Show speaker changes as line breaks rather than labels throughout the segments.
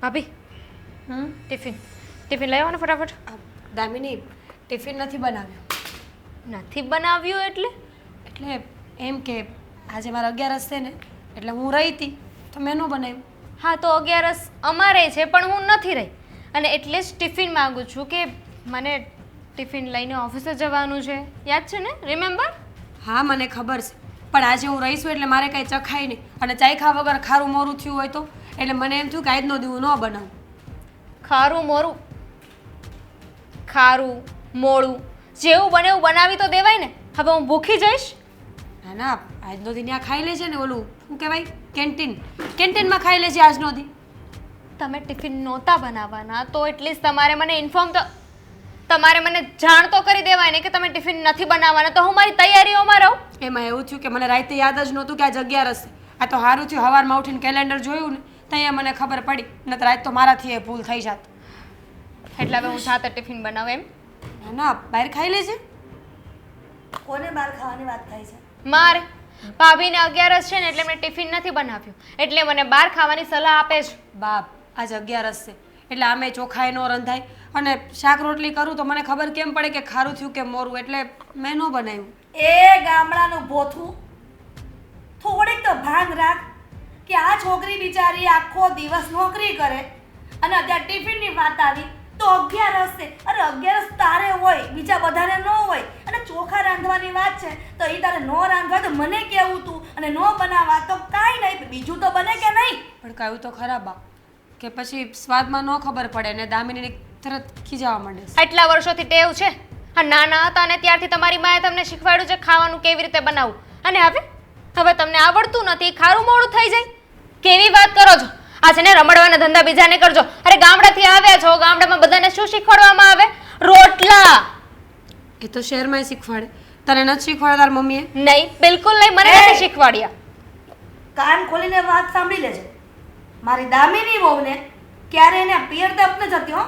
ભાભી ટિફિન લઈ આવો ને ફટાફટ.
દામિની ટિફિન નથી બનાવ્યો.
નથી બનાવ્યું એટલે?
એટલે એમ કે આજે મારા 11 છે ને એટલે હું રહી હતી તો મેં ન બનાવ્યું.
હા તો 11 અમારે છે પણ હું નથી રહી અને એટલે જ ટિફિન માંગુ છું કે મને ટિફિન લઈને ઓફિસે જવાનું છે. યાદ છે ને? રિમેમ્બર?
હા મને ખબર છે પણ આજે હું રહીશું એટલે મારે કાંઈ ચખાય નહીં અને ચાખ્યા વગર ખારું મોરું થયું હોય તો એટલે મને એમ થયું કે આજનો દી હું ન બનાવું.
ખારું મોરું ખારું મોળું જેવું બને એવું બનાવી તો દેવાય ને. હવે હું ભૂખી જઈશ?
ના ના આજનો દી ત્યાં ખાઈ લે છે ને ઓલું શું કહેવાય કેન્ટીનમાં ખાઈ લે છે આજનો દી.
તમે ટિફિન નહોતા બનાવવાના તો એટલીસ્ટ તમારે મને ઇન્ફોર્મ તો તમારે મને જાણ તો કરી દેવાય ને કે તમે ટિફિન નથી બનાવવાના તો હું મારી તૈયારીઓમાં રહું.
એમાં એવું થયું કે મને રાતે યાદ જ નહોતું કે આજ 11 હશે. આ તો સારું થયું સવારમાં ઉઠીને કેલેન્ડર જોયું ને ત્યાં મને ખબર પડી નહીંતર આજ તો મારાથી એ ભૂલ થઈ જાત.
એટલે હવે હું સાથે ટિફિન બનાવું એમ?
ના ના બહાર ખાઈ લેજે.
કોને બહાર ખાવાની વાત થાય છે?
મારે ભાભીને 11 છે ને એટલે મેં ટિફિન નથી બનાવ્યું એટલે મને બહાર ખાવાની સલાહ આપે છે.
બાપ આજ 11 છે એટલે આમે ચોખાઈ ન રંધાય અને શાક રોટલી કરું તો મને ખબર કેમ પડે કે ખારું થયું કે મોરું એટલે મેં ન બનાવ્યું.
એ ગામડાનું ભોથું થોડીક તો ભાન રાખ કે આ છોકરી બિચારી આખો દિવસ નોકરી કરે અને અત્યારે ટિફિનની વાત આવી તો 11 છે. અરે 11 તારે હોય બીજા બધાને ન હોય અને ચોખા રાંધવાની વાત છે તો એ તારે ન રાંધવા તો મને કેવું તું અને ન બનાવવા તો કાંઈ નહીં બીજું તો બને કે નહીં.
પણ કહ્યું તો ખરા બા કે પછી સ્વાદમાં ન ખબર પડે ને દામિની તરત ખીજાવા માંડે છે.
આટલા વર્ષોથી ટેવ છે. હા નાના હતા અને ત્યારથી તમારી માએ તમને શીખવાડ્યું છે ખાવાનું કેવી રીતે બનાવવું અને હવે તમને આવડતું નથી ખારું મોડું થઈ જાય. કેવી વાત કરો છો? આ છે ને રમડવાના ધંધા બીજાને કરજો. અરે ગામડાથી આવ્યા છો ગામડામાં બધાને શું શીખવાડવામાં આવે? રોટલા.
એ તો શહેરમાં શીખવાડે તને નથી શીખવાડે તાર મમ્મીએ?
નહીં બિલકુલ નહીં મને નથી શીખવાડ્યા.
કાન ખોલીને વાત સાંભળી લેજે. મારી દામિની વહુને ક્યારે એને પિયર તપ ન જતી હો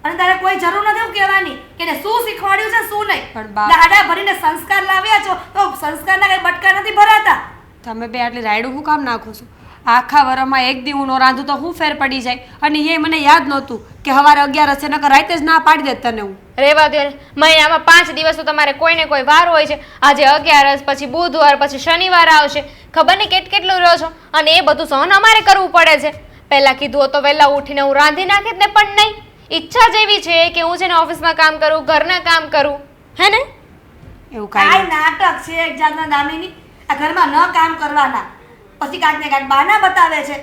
અને તારે કોઈ જરૂર નથી એવું કહેવાની કે એને શું શીખવાડ્યું છે શું નહીં.
પણ બા
દાડા ભરીને સંસ્કાર લાવ્યા છો તો સંસ્કારના કઈ બટકા નથી ભરાતા.
તમે બે આટલી રાયડું હું કામ નાખો છો? આખા વરમાં એક દી હું નો રાંધું તો હું ફેર પડી જાય અને એ મને યાદ નહોતું કે સવારે 11 છે નકર રાતે જ ના પાડી દેત તને હું.
રેવા દો મહિનામાં 5 દિવસ તો તમારે કોઈને કોઈ વાર હોય છે. આજે 11 પછી બુધવાર પછી શનિવાર આવશે ખબર નહીં કેટલું રહ્યો છો અને એ બધું સહન અમારે કરવું પડે છે. પહેલા કીધું હોત તો વહેલા ઉઠીને હું રાંધી નાખીત ને પણ નહીં. ઈચ્છા જેવી છે કે હું છે ને ઓફિસમાં કામ કરું ઘરના કામ કરું હે ને?
એવું
કાંઈ
કાંઈ
નાટક છે એક જાતના દામિની. આ ઘરમાં ન કામ કરવાના પછી કાંઈક ને કાંઈક બહાના બતાવે છે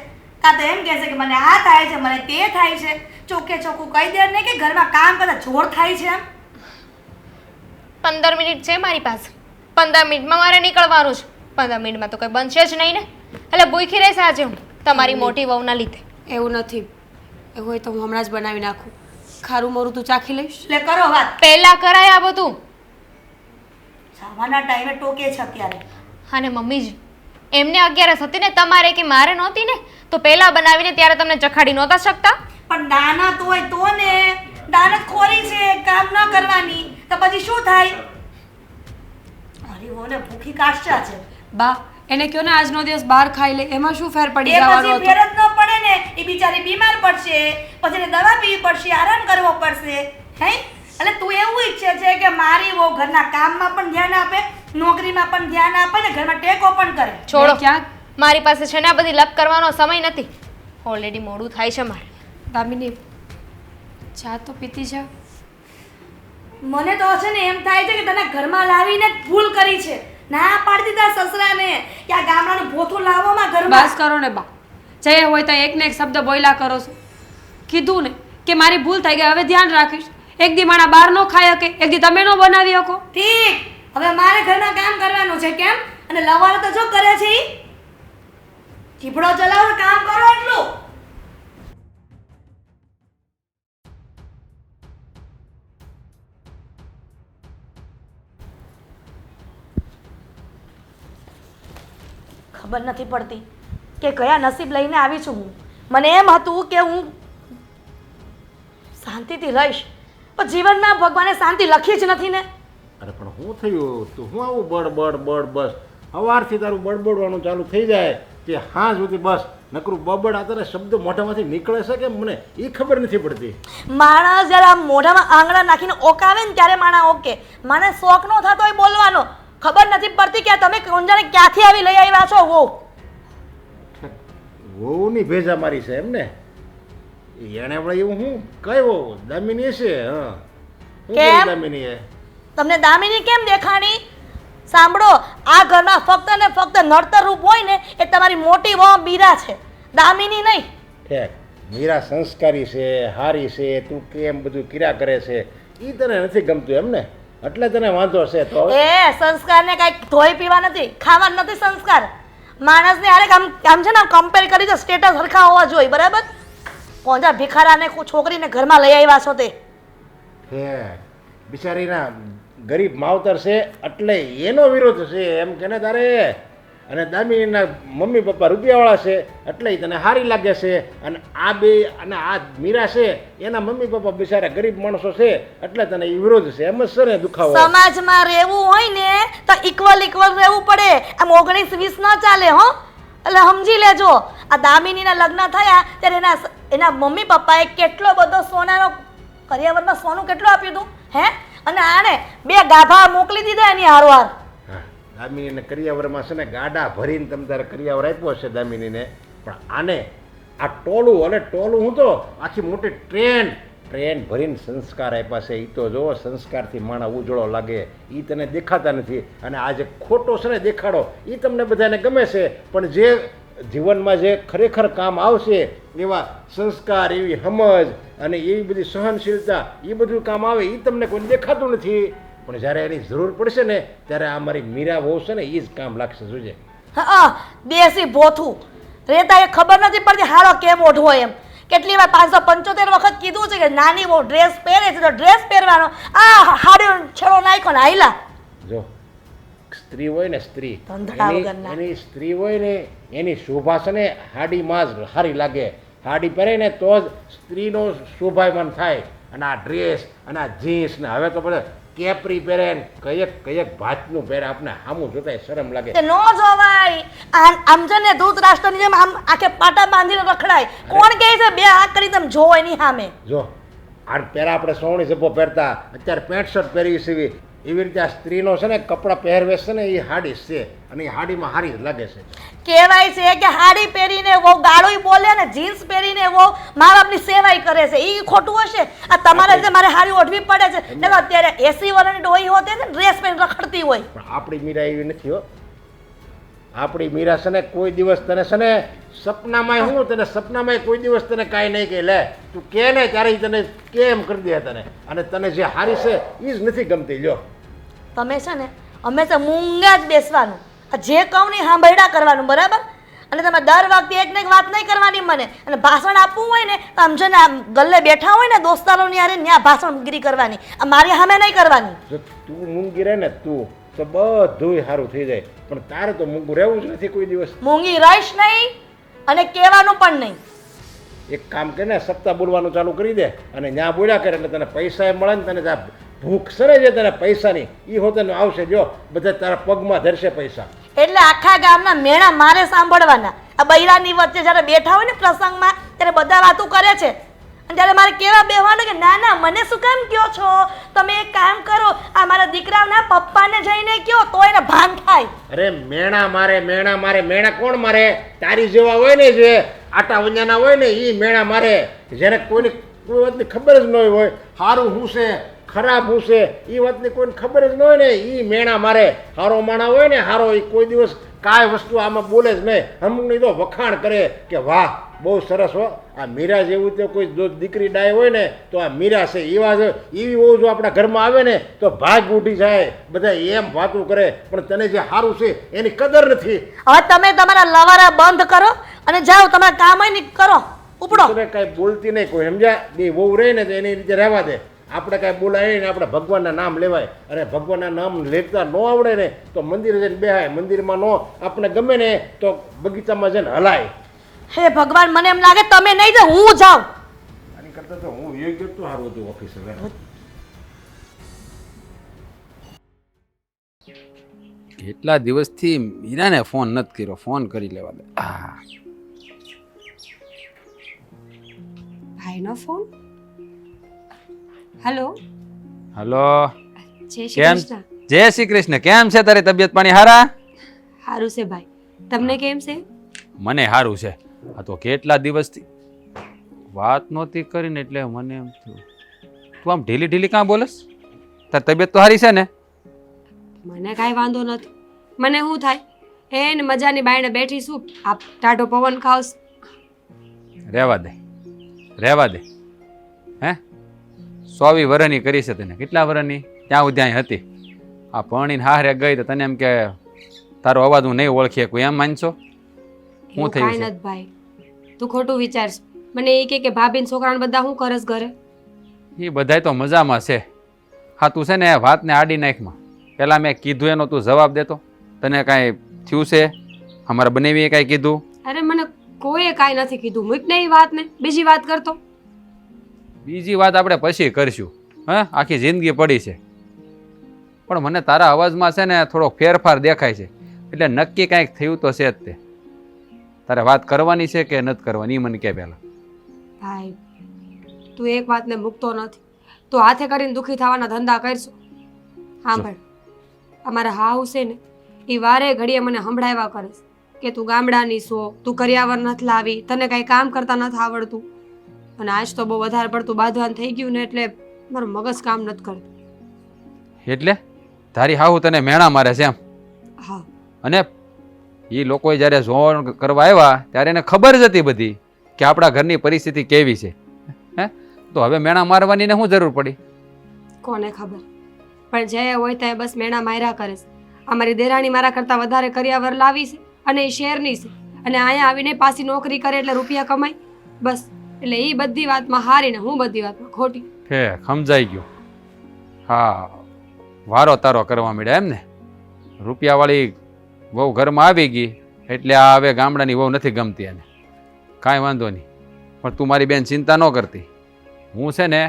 કાં તો એમ કહે છે કે મને આ થાય છે મને તે થાય છે. ચોખ્ખે ચોખ્ખું કહી દે ને કે ઘરમાં કામ કરતા જોર થાય છે એમ.
15 મિનિટ છે મારી પાસે. 15 મિનિટમાં મારે નીકળવાનું છે. 15 મિનિટમાં તો કંઈ બનશે જ નહીં ને. એટલે ભૂખી રહેશે આજે હું તમારી મોટી વહુના લીધે.
એવું નથી. એવું હોય તો હું હમણાં જ બનાવી નાખું. ખારું મોરું તું ચાખી લઈશ?
એટલે કરો વાત.
પહેલા કરાય આ બધું.
ખાવાના ટાઈમે ટોકે છે અત્યારે.
અને મમ્મીજી એમને 11 હતી ને તમારે કે મારે નહોતી ને તો પહેલા બનાવીને ત્યારે તમને ચખાડી નહોતા શકતા?
પણ દાનત હોય તો ને દાનત ખોરી છે કામ ન કરવાની તો પછી શું થાય? અરે ઓને ભૂખી કાષ્ટા છે.
બા એને કયો ને આજનો દિવસ બહાર ખાઈ લે એમાં શું ફેર પડી
એ
જવાનો
પછી
હતો?
ફેર જ ન પડે ને એ બિચારી બીમાર પડશે પછી એને દવા પીવી પડશે આરામ કરવો પડશે હે. એટલે તું એવું ઈચ્છે છે કે મારી વહુ ઘરના કામમાં પણ ધ્યાન આપે નોકરીમાં પણ ધ્યાન આપે ને ઘરમાં ટેકો પણ કરે.
છોડો
ક્યાં
મારી પાસે છે ને આ બધી લપ કરવાનો સમય નથી. ઓલરેડી મોડું થાય છે મારે.
દામિની ચા તો પીતી જા.
મને તો છે ને એમ થાય છે કે તને ઘરમાં લાવીને જ ભૂલ કરી છે. ના પાડતી તાર સસરાને કે આ ગામડાનું ભોથું લાવવામાં ઘરમાં.
બસ કરો ને બા. જય હોય તો એકને એક શબ્દ બોલ્યા કરો છો. કીધું ને કે મારી ભૂલ થઈ ગઈ હવે ધ્યાન રાખીશ. એક દી માણા બહાર નો ખાઈ શકે એક દી તમે નો બનાવી શકો.
ઠીક હવે મારે ઘરમાં કામ કરવાનું છે કેમ અને લવારો તો જો કરે છે ઈ ચીપડો ચલાવો કામ કરો એટલું. ખબર નથી પડતી કે કયા નસીબ લઈને આવી છું હું. મને એમ હતું કે હું શાંતિથી રહીશ પણ જીવનમાં ભગવાને શાંતિ લખી જ નથી ને.
અરે પણ શું થયું તું શું આવું બળ બસ સવારથી તારું બળબડવાનું ચાલુ થઈ જાય કે હા સુધી બસ નકરું બબડ આતરે શબ્દ મોઢામાંથી નીકળે છે કે મને એ ખબર નથી પડતી.
માણસ જ્યારે આમ મોઢામાં આંગળા નાખીને ઓકાવે ને ત્યારે માણસ ઓકે. મને શોખ નો થતો હોય બોલવાનો. ખબર નથી પડતી કે તમે કોણ જાણે ક્યાંથી આવી લઈ આવ્યા છો વહુ.
વહુની ભેજા મારી છે એમ ને? એને વળી એવું હું કઈ વહુ દામિની છે? હા હું
કેમ?
બોલી દામિની એ
તમને દામિની કેમ દેખાણી? સાંભળો, આ ઘરમાં ફક્ત ને ફક્ત નડતર રૂપ હોય ને એ તમારી મોટી વહુ મીરા છે, દામિની નહીં.
ઠેક મીરા સંસ્કારી છે, હારી છે, તું કેમ બધું કર્યા કરે છે એ તને નથી ગમતું એમ ને? એટલે તને વાંધો છે તો હવે?
એ સંસ્કારને કાંઈ ધોઈ પીવા નથી, ખાવા નથી સંસ્કાર. માણસને આરે આમ છે ને કમ્પેર કરી તો સ્ટેટસ સરખા હોવા જોઈએ, બરાબર? કોંજા ભિખારાને છોકરીને ઘરમાં લઈ આવ્યા છો તે.
હે બિચારીના ગરીબ માવતર છે એટલે એનો વિરોધ છે એમ કે ને તારે? અને દામિનીના મમ્મી પપ્પા રૂપિયાવાળા છે એટલે તને સારી લાગે છે. અને આ બે અને આ મીરા છે એના મમ્મી પપ્પા બિચારા ગરીબ માણસો છે એટલે તને એ વિરોધ છે. એમ જ છે ને દુખાવો?
સમાજમાં રહેવું હોય ને તો ઇક્વલ રહેવું પડે. આમ 19-20 ન ચાલે હો. એટલે સમજી લેજો, આ દામિનીના લગ્ન થયા ત્યારે એના મમ્મી પપ્પાએ કેટલો બધો સોનાનો કરિયાવરમાં સોનું કેટલું આપ્યું હતું હે? અને આને 2 ગાભા મોકલી દીધા એની હારવાર.
હા, દામિનીને કરિયાવરમાં છે ને ગાડા ભરીને તમે તારે કરિયાવર આપ્યો છે દામિનીને. પણ આને આ ટોલું અને ટોલું હું તો આખી મોટી ટ્રેન ભરીને સંસ્કાર આપ્યા છે. એ તો જો સંસ્કારથી માણસ ઉજળો લાગે એ તને દેખાતા નથી. અને આ જે ખોટો છે ને દેખાડો એ તમને બધાને ગમે છે, પણ જે જીવનમાં જે ખરેખર કામ આવશે એવા સંસ્કાર, એવી સમજ અને એવી બધી સહનશીલતા એ બધું કામ આવે એ તમને કોઈ દેખાતું નથી. પણ જ્યારે એની જરૂર પડશે ને ત્યારે આ મારી મીરા વહુ છે ને એ જ કામ લાગશે. જોજે.
હા, દેશી ભોથું રેતા એ ખબર નથી પડતી હારો કેમ ઓઢવો એમ. કેટલી વાર 575 વખત કીધું છે કે નાની બહુ ડ્રેસ પહેરે છે તો ડ્રેસ પહેરવાનો. આ હાડો છેડો નાખ્યો ને હાઈલા.
જો સ્ત્રી હોય ને સ્ત્રી,
ધંધડા વગરના.
એની સ્ત્રી હોય ને એની શોભા છે ને હાડીમાં જ સારી લાગે. હાડી પહેરે ને તો જ સ્ત્રીનો શોભાયમાન થાય. અને આ ડ્રેસ અને આ જીન્સ ને હવે તો બધા કેપરી પહેરે ને કયક ભાતનું પહેરે, આપણે સામું જોતા શરમ લાગે.
તે નો જોવાય. આમ છે ને ધૃતરાષ્ટ્રની જેમ આમ આખે પાટા બાંધીને રખડાય. કોણ કહે છે 2 હાથ કરી તમે જોવો એની સામે?
જો આ પહેલાં આપણે સોવણી જબ્બો પહેરતા, અત્યારે પેન્ટ શર્ટ પહેરી સીવી. એવી રીતે આ સ્ત્રીનો છે ને કપડાં પહેરવેશ છે ને એ હાડી છે અને એ હાડીમાં હારી જ લાગે છે.
કહેવાય છે કે હાડી પહેરીને વો ગાળોય બોલે ને જીન્સ પહેરીને વો મા બાપની સેવાય કરે છે. એ ખોટું હશે? આ તમારે રીતે મારે હાડી ઓઢવી પડે છે ને? અત્યારે 80 વર્ષની ડોહી હોતે ને ડ્રેસ પહેરીને રખડતી હોય.
પણ આપણી મીરા એવી નથી હો. આપણી મીરા છે ને કોઈ દિવસ તને છે ને સપનામાં હું તને સપનામાં કોઈ દિવસ તને કાંઈ નહીં કહે. લે તું કે ને ત્યારે તને કેમ કરી દે તને. અને તને જે હારી છે એ જ નથી ગમતી. લ્યો
તમે છે ને હંમેશા મૂંગા જ બેસવાનું, જે કહું ને સાંભળ્યા કરવાનું, બરાબર? અને તમે દર વખતે એક ને એક વાત નહીં કરવાની મને. અને ભાષણ આપવું હોય ને તો આમ છે ને આમ ગલ્લે બેઠા હોય ને દોસ્તારોની હારે ત્યાં ભાષણગીરી કરવાની, આ મારી સામે નહીં કરવાની.
જો તું મૂંગી રહે ને તું તો બધુંય સારું થઈ જાય. પણ તારે તો મૂંગું રહેવું જ નથી કોઈ દિવસ.
મૂંગી રહીશ નહીં અને કહેવાનું પણ નહીં.
એક કામ કરીને સપ્તાહ બોલવાનું ચાલુ કરી દે અને ત્યાં બોલ્યા કરે એટલે તને પૈસા મળે ને. તને ત્યાં ભૂખ સરે છે તને પૈસાની એ હોતે આવશે. જો બધા તારા પગમાં ધરશે પૈસા.
એટલે આખા ગામના મેણા મારે સાંભળવાના. આ બૈરાની વચ્ચે જ્યારે બેઠા હોય ને પ્રસંગમાં ત્યારે બધા વાતો કરે છે અને જ્યારે મારે કેવા બેહવાનું કે ના ના મને શું કામ કહો છો, તમે એક કામ કરો આ મારા દીકરાના પપ્પાને જઈને કહો તો એને ભાન થાય.
અરે મેણા મારે મેણા મારે. મેણા કોણ મારે? તારી જેવા હોય ને જે આટા વંજાના હોય ને એ મેણા મારે. જેને કોઈની કોઈ વાતની ખબર જ ન હોય સારું શું છે ખરાબ શું છે એ વાતની કોઈને ખબર જ ન હોય ને એ મેણા મારે. સારો માણા હોય ને સારો એ કોઈ દિવસ કાંઈ વસ્તુ આમાં બોલે જ નહીં. અમુકની તો વખાણ કરે કે વાહ બહુ સરસ હો. આ મીરા જેવું તો કોઈ જો દીકરી ડાય હોય ને તો આ મીરા છે. એવી વહુ જો આપણા ઘરમાં આવે ને તો ભાગ ઉઠી જાય. બધા એમ વાતું કરે પણ તને જે સારું છે એની કદર નથી.
હવે તમે તમારા લવારા બંધ કરો અને જાઓ તમારા કામ હોય ને કરો. ઉપડો.
તમે કાંઈ બોલતી નહીં કોઈ, સમજ્યા? બે વહુ રહે ને તો એની રીતે રહેવા દે. આપણે કાંઈ બોલાય ને આપણે ભગવાનના નામ લેવાય. અરે ભગવાનના નામ લેતા ન આવડે ને તો મંદિરે જઈને બેહાય. મંદિરમાં નો આપણે ગમે ને તો બગીચામાં જઈને હલાય.
હે ભગવાન, મને એમ લાગે તમે નહીં તો હું જાઉં.
આની કરતા તો હું યોગ્ય તો સારું હતું ઓફિસે.
કેટલા દિવસથી મીરાને ફોન નથી કર્યો, ફોન કરી લેવા દે.
ભાઈનો ફોન. હેલો.
હલો
જય શ્રી
કેમ
કૃષ્ણ.
જય શ્રી કૃષ્ણ. કેમ છે તારી તબિયત પાણી હારા?
સારું છે ભાઈ, તમને કેમ છે?
મને સારું છે. આ તો કેટલા દિવસથી વાત નહોતી કરીને એટલે મને એમ થયું તું આમ ઢીલી ઢીલી કાં બોલસ? તારી તબિયત તો સારી છે ને?
મને કાંઈ વાંધો નથી. મને શું થાય, એને મજાની બાયણે બેઠી છું, આ ટાઢો પવન ખાવશ.
રહેવા દે રહેવા દે. હે 100 વર્ષની કરી છે તને? કેટલા વર્ષની? ત્યાં હું ત્યાં હતી. આ ભણીને હારે ગઈ તો તને એમ કે તારો અવાજ હું નહીં ઓળખી શકું એમ માનશો? શું
એવું
થયું
કાંઈ
છે?
નથી ભાઈ, તું ખોટું વિચારશ. મને એ કે ભાભીને છોકરાને બધા શું કરસ ઘરે?
એ બધાય તો મજામાં છે. હા તું છે ને વાતને આડી નાખમાં. પહેલાં મેં કીધું એનો તું જવાબ દેતો. તને કાંઈ થયું છે? અમારા બનેવીએ કાંઈ કીધું?
અરે મને કોઈએ કાંઈ નથી કીધું. મૂક ને એ વાતને, બીજી વાત કરતો.
બીજી વાત આપણે પછી કરશું. હા આખી જિંદગી પડી છે. પણ મને તારા અવાજમાં છે ને થોડોક ફેરફાર દેખાય છે. એટલે નક્કી કાંઈક થયું તો છે જ તે. તારે વાત કરવાની છે કે નથી કરવાની એ મને કહે પહેલાં.
ભાઈ તું એક વાતને મૂકતો નથી. તું હાથે કરીને દુઃખી થવાના ધંધા કરશો. સાંભળ, અમારા હાઉ છે ને એ વારે ઘડીએ મને સંભળાવ્યા કરે છે કે તું ગામડાની છો, તું કરિયાવર નથી લાવી, તને કાંઈ કામ કરતા નથી આવડતું. અને આજ તો બહુ વધારે પડતું બાંધવાન થઈ ગયું ને એટલે મારું મગજ કામ નથી કરતું.
એટલે તારી હાહુ તને મેણા મારે છે એમ?
હા.
અને એ લોકોએ જ્યારે જોણ કરવા આવ્યા ત્યારે એને ખબર જ હતી બધી કે આપણા ઘરની પરિસ્થિતિ કેવી છે. હે તો હવે મેણા મારવાની ને શું જરૂર પડી?
કોને ખબર, પણ જે હોય ત્યાં બસ મેણા માર્યા કરે છે. અમારી દેરાણી મારા કરતાં વધારે કરિયાવર લાવી છે અને એ શહેરની છે, અને અહીંયા આવીને પાછી નોકરી કરે એટલે રૂપિયા કમાય બસ. એટલે એ બધી વાતમાં હારી ને હું બધી વાતમાં ખોટી.
હે સમજાઈ ગયું. હા વારો તારો કરવા માંડ્યા એમ ને? રૂપિયાવાળી વહુ ઘરમાં આવી ગઈ એટલે આ હવે ગામડાની વહુ નથી ગમતી એને. કાંઈ વાંધો નહીં, પણ તું મારી બેન ચિંતા ન કરતી. હું છે ને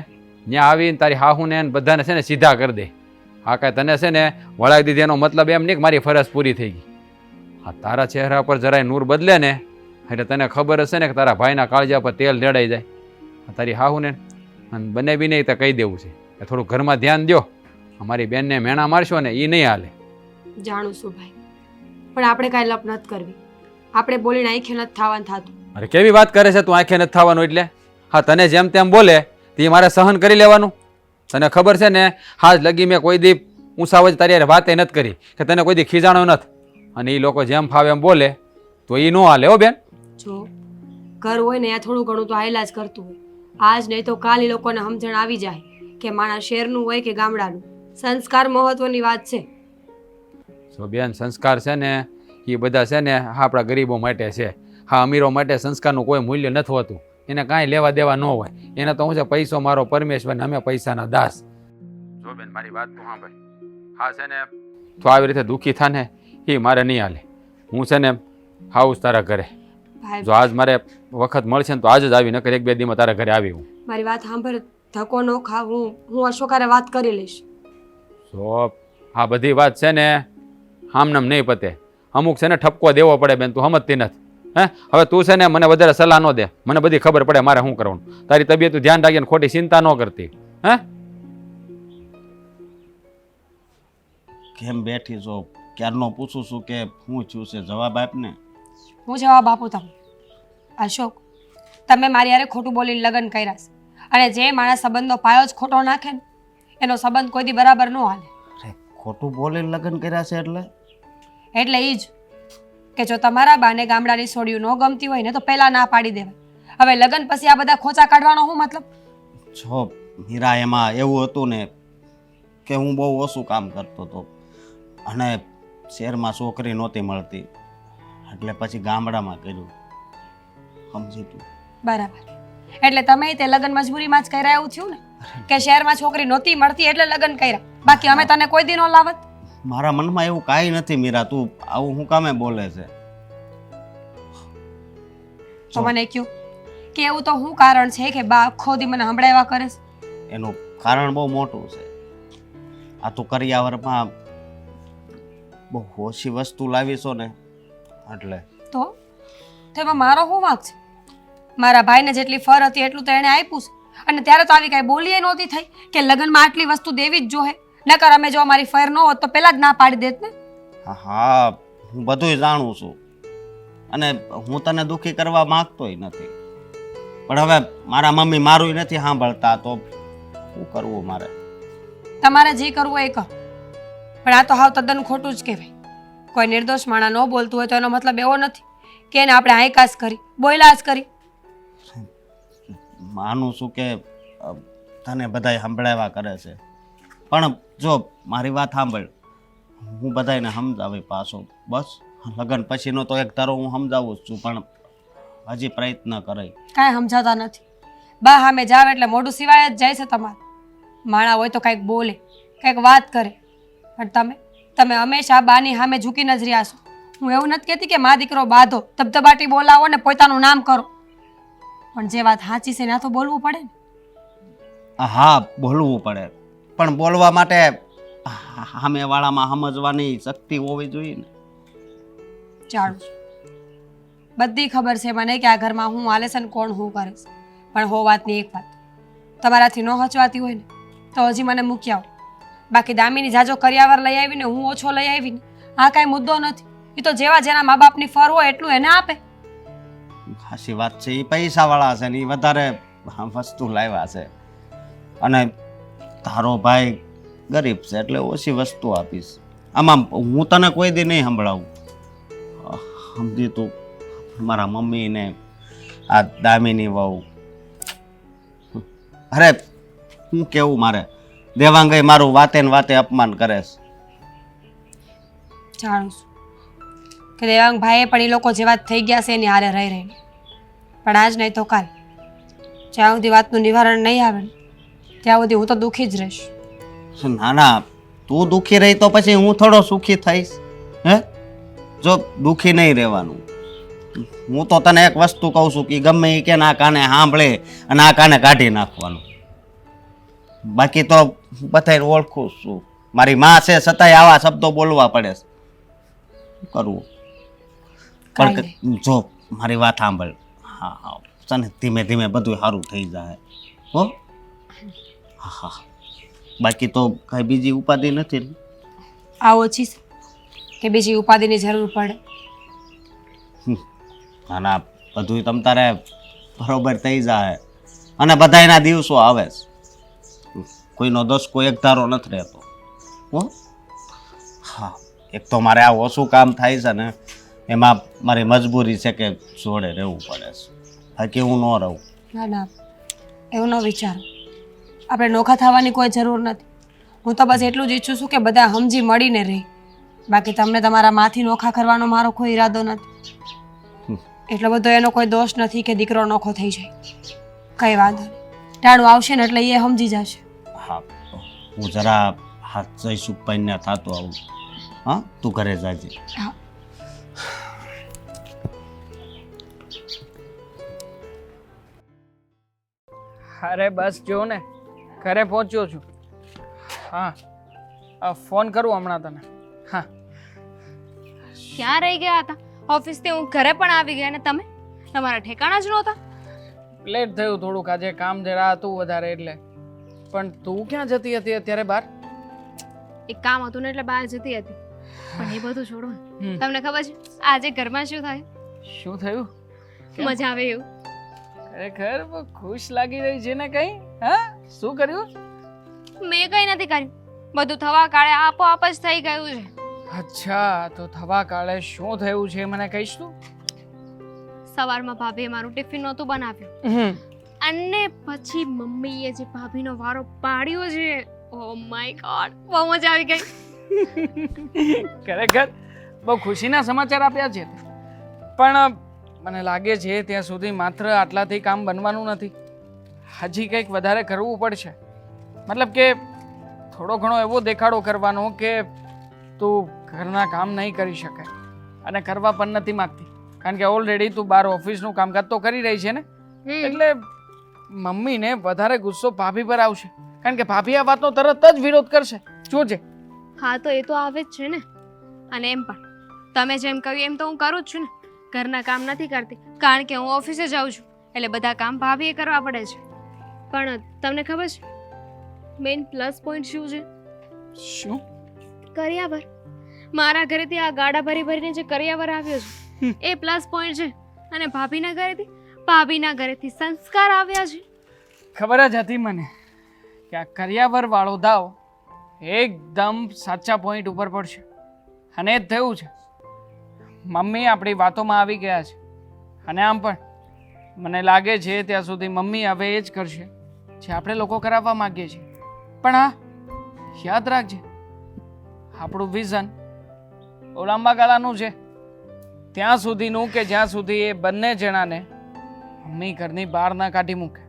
ત્યાં આવીને તારી હાહુને એને બધાને છે ને સીધા કરી દે. આ કાંઈ તને છે ને વળાવી દીધી એનો મતલબ એમ નહીં કે મારી ફરજ પૂરી થઈ ગઈ. હા તારા ચહેરા પર જરાય નૂર બદલે ને એટલે તને ખબર હશે ને કે તારા ભાઈના કાળજા પર તેલ રેડાઈ જાય. તારી હાહુને બને બી નહીં તો કહી દેવું છે કે થોડું ઘરમાં ધ્યાન દો. અમારી બેનને મેણા મારશો ને એ નહીં હાલે.
જાણું છું ભાઈ, પણ આપણે કાંઈ લપ નથી કરવી. આપણે બોલીને આંખે નથી થવાનું થતું.
અરે કેવી વાત કરે છે તું? આંખે નથી થવાનું એટલે? હા તને જેમ તેમ બોલે તે મારે સહન કરી લેવાનું. તને ખબર છે ને હાજ લગી મેં કોઈ દી ઊંસા વચ તારી વાતે નથી કરી કે તને કોઈ દી ખીજાણો નથી. અને એ લોકો જેમ ફાવે એમ બોલે તો એ ન હાલે હો બેન.
જો ઘર હોય ને ત્યાં થોડું ઘણું તો હાયલા જ કરતું હોય. આજ નહીં તો કાલ એ લોકોને સમજણ આવી જાય કે માણસ શહેરનું હોય કે ગામડાનું. સંસ્કાર મહત્વની વાત છે.
જો બેન સંસ્કાર છે ને એ બધા છે ને આપણા ગરીબો માટે છે. હા અમીરો માટે સંસ્કારનું કોઈ મૂલ્ય નથી હોતું. એને કાંઈ લેવા દેવા ન હોય. એને તો હું છે પૈસો મારો પરમેશ્વર ને અમે પૈસાના દાસ. જો બેન મારી વાત તું સાંભળ. હા છે ને તો આવી રીતે દુઃખી થાને એ મારે નહીં હાલે. હું છે ને હાઉસ તારા ઘરે.
ભાઈ
જો આજ મારે વખત મળશે ને તો આજ જ આવી, નકર 1-2 દીમાં તારા ઘરે આવી હું.
મારી વાત સાંભળ, ધક્કો ન ખા. હું અશોકારે વાત કરી લઈશ.
જો આ બધી વાત છે ને આમનામ નહીં પતે. અમુક છે ને ઠપકો દેવો પડે બેન, તું સમજતી નથી. હે હવે તું છે ને મને વધારે સલાહ ન દે. મને બધી ખબર પડે મારે શું કરવાનું. તારી તબિયતનું ધ્યાન રાખીને ખોટી ચિંતા ન કરતી. હે
કેમ બેઠી છો? ક્યારનો પૂછું છું કે શું થયું છે, જવાબ આપ ને.
હું જવાબ આપું તમને? અશોક, તમે મારી હારે ખોટું બોલીને લગ્ન કર્યા છે, અને જે માણસ સંબંધનો પાયો જ ખોટો નાખે ને એનો સંબંધ કોઈ દી બરાબર ન હાલે.
અરે ખોટું બોલીને લગ્ન કર્યા છે
એટલે એ જ કે જો તમારા બાને ગામડાની છોડીયું ન ગમતી હોય ને તો પહેલાં ના પાડી દેવાય. હવે લગ્ન પછી આ બધા ખોચા કાઢવાનો શું મતલબ?
જો મીરા, એમાં એવું હતું ને કે હું બહુ ઓછું કામ કરતો હતો અને શહેરમાં છોકરી નહોતી મળતી એટલે પછી ગામડામાં કર્યું. સમજી તું?
બરાબર. એટલે તમે તે લગ્ન મજબૂરીમાં જ કર્યા એવું થયું ને કે શહેરમાં છોકરી નહોતી મળતી એટલે લગ્ન કર્યા? બાકી અમે તને કોઈ દી ન લાવત.
મારા મનમાં એવું કાંઈ નથી મીરા, તું આવું શું કામે બોલે છે?
તો મને કહ્યું કે એવું તો શું કારણ છે કે બા આખો દી મને સંભળાવ્યા કરે છે?
એનું કારણ બહુ મોટું છે. આ તું કરિયાવરમાં બહુ ઓછી વસ્તુ લાવીશો ને એટલે.
તો એમાં મારો શું વાંક છે? મારા ભાઈને જેટલી ફર હતી એટલું તો એણે આપ્યું છે અને ત્યારે તો આવી કાંઈ બોલીએ નહોતી થઈ કે લગ્નમાં આટલી વસ્તુ દેવી જ જોહે. નકર અમે જો અમારી ફર ન હોત તો પહેલાં જ ના પાડી દેત ને.
હા, હું બધુંય જાણું છું અને હું તને દુઃખી કરવા માંગતોય નથી, પણ હવે મારા મમ્મી મારું નથી સાંભળતા તો શું કરવું મારે?
તમારે જે કરવું હોય એ કરો, પણ આ તો હાવ તદ્દન ખોટું જ કહેવાય. કોઈ નિર્દોષ માણા ન બોલતું હોય તો એનો મતલબ એવો નથી કે એને આપણે હાઈકાસ કરી બોયલાસ કરી.
માનું છું કે તને બધાય સંભળાવ્યા કરે છે, પણ જો મારી વાત સાંભળ, હું બધાને સમજાવી પાછો. બસ લગ્ન પછીનો તો એક ધારો હું સમજાવું જ છું, પણ હજી પ્રયત્ન કરાય.
કાંઈ સમજાતા નથી. બા સામે જાવ એટલે મોઢું સિવાય જ જાય છે તમારું. માણા હોય તો કાંઈક બોલે, કાંઈક વાત કરે, પણ તમે હંમેશા બાની સામે ઝૂકી નજર્યા છો. હું એવું નથી કહેતી કે મા દીકરો બાંધો, ધબધબાટી બોલાવો ને પોતાનું નામ કરો, પણ જે વાત સાચી છે ત્યાં તો બોલવું પડે ને.
હા, બોલવું પડે, પણ બોલવા માટે સામેવાળામાં સમજવાની શક્તિ હોવી જોઈએ ને.
જાણું છું, બધી ખબર છે મને કે આ ઘરમાં હું હાલે છે ને કોણ હું કરે છે, પણ હો વાતની એક વાત, તમારાથી ન હચવાતી હોય ને તો હજી મને મૂકી આવો. બાકી દામીની જાજો કરિયાવર લઈ આવીને હું ઓછો લઈ આવીને આ કાંઈ મુદ્દો નથી. એ તો જેવા જેના મા બાપની ફર હોય એટલું એને આપે.
સાચી વાત છે, એ પૈસાવાળા છે ને એ વધારે વસ્તુ લાવ્યા છે, અને તારો ભાઈ ગરીબ છે એટલે ઓછી વસ્તુ આપીશ. આમાં હું તને કોઈ દી નહીં સંભળાવું, સમજી તું. મારા મમ્મી ને આ દામીની વહુ, અરે હું કેવું, મારે દેવાંગઈ મારું વાતે ને વાતે અપમાન કરે છે.
જાણું છું કે દેવાંગ ભાઈએ પણ એ લોકો જેવા જ થઈ ગયા છે એની હારે રહી રહીને, પણ આજ નહીં તો કાલ જ્યાં સુધી વાતનું નિવારણ નહીં આવે ને ત્યાં સુધી હું તો દુઃખી જ રહીશ.
ના ના, તું દુઃખી રહી તો પછી હું થોડો સુખી થઈશ? હે, જો દુઃખી નહીં રહેવાનું. હું તો તને એક વસ્તુ કહું છું કે ગમે એ કે ના કાને સાંભળે અને આ કાને કાઢી નાખવાનું. બાકી તો બધાને ઓળખું છું, મારી માં છે છતાંય આવા શબ્દો બોલવા પડે છે. શું કરવું? પણ જો મારી વાત સાંભળ, હા હા, તને ધીમે ધીમે બધું સારું થઈ જાય હો. હા હા, બાકી તો કઈ બીજી ઉપાધિ નથી ને?
આ ઓછી છે કે બીજી ઉપાધિની જરૂર પડે?
ના ના, બધું તમ તારે બરોબર થઈ જાય અને બધાયના દિવસો આવે છે, કોઈનો દોષ કોઈ એક ધારો નથી રહેતો હો. હા, એક તો મારે આ ઓછું કામ થાય છે ને એમાં મારી મજબૂરી છે કે જોડે રહેવું પડે છે, બાકી હું ન રહું.
ના ના, એવું ન વિચારો. આપણે નોખા થવાની કોઈ જરૂર નથી. હું તો બસ એટલું જ ઈચ્છું છું કે બધા સમજી મળીને રહે. બાકી તમને તમારા માંથી નોખા કરવાનો મારો કોઈ ઈરાદો નથી. એટલો બધો એનો કોઈ દોષ નથી કે દીકરો નોખો થઈ જાય. કંઈ વાંધો નહીં, ટાણું આવશે ને એટલે એ સમજી જશે.
હા, હું જરા હાથ જઈ સુપાઈને થતો આવું. હા, તું ઘરે જાજે.
હા.
અરે બસ જો ને ઘરે પહોંચ્યો છું. હા, ફોન કરું હમણાં તને. હા,
ક્યાં રહી ગયા હતા? ઓફિસથી હું ઘરે પણ આવી ગયા ને તમે તમારા ઠેકાણા જ નહોતા.
લેટ થયું થોડુંક, આજે કામ જરા હતું વધારે એટલે. પણ તું ક્યાં જતી હતી અત્યારે બહાર?
એક કામ હતું ને એટલે બહાર જતી હતી. પણ એ બધું છોડો ને. તમને ખબર છે આજે ઘરમાં શું થાય?
શું થયું?
મજા આવે એવું.
ખરેખર બહુ ખુશ લાગી રહી છે ને કઈ? હા, શું કર્યું?
મેં કઈ નથી કર્યું, બધું થવા કાળે આપોઆપ જ થઈ ગયું છે.
અચ્છા, તો થવા કાળે શું થયું છે મને કહીશ તું?
સવારમાં ભાભીએ મારું ટિફિન નહોતું બનાવ્યું અને પછી મમ્મીએ જે ભાભીનો વારો પાડ્યો છે, ઓ માય ગોડ, બહુ મજા આવી ગઈ.
ખરેખર બહુ ખુશીના સમાચાર આપ્યા છે, પણ મને લાગે છે ત્યાં સુધી માત્ર આટલાથી કામ બનવાનું નથી. હજી કંઈક વધારે કરવું પડશે. મતલબ કે થોડો ઘણો એવો દેખાડો કરવાનો કે તું ઘરના કામ નહીં કરી શકે અને કરવા પણ નથી માંગતી, કારણ કે ઓલરેડી તું બાર ઓફિસનું કામકાજ તો કરી રહી છે ને. એટલે મમ્મીને વધારે ગુસ્સો ભાભી પર આવશે, કારણ કે ભાભી આ વાતનો તરત જ વિરોધ કરશે, જોજે.
હા, તો એ તો આવે જ છે ને. અને એમ પણ તમે જેમ કહ્યું એમ તો હું કરું જ છું ને. ઘરના કામ નથી કરતી કારણ કે હું ઓફિસે જાઉં છું, એટલે બધા કામ ભાભીએ કરવા પડે છે. પણ તમને ખબર છે મેઇન પ્લસ પોઈન્ટ શું છે?
શું?
કરિયાવર. મારા ઘરેથી આ ગાડા ભરી ભરીને જે કરિયાવર આવ્યો છે એ પ્લસ પોઈન્ટ છે, અને ભાભીના ઘરેથી સંસ્કાર આવ્યા છે.
ખબર જ હતી મને કે આ કરિયાવર વાળો દાવ એકદમ સાચા પોઈન્ટ ઉપર પડશે, અને એ જ થયું છે. મમ્મી આપણી વાતોમાં આવી ગયા છે, અને આમ પણ મને લાગે છે ત્યાં સુધી મમ્મી હવે એ જ કરશે જે આપણે લોકો કરાવવા માંગીએ છીએ. પણ હા, યાદ રાખજે, આપણું વિઝન બહુ લાંબા ગાળાનું છે, ત્યાં સુધીનું કે જ્યાં સુધી એ બંને જણાને મમ્મી ઘરની બહાર ના કાઢી મૂકે.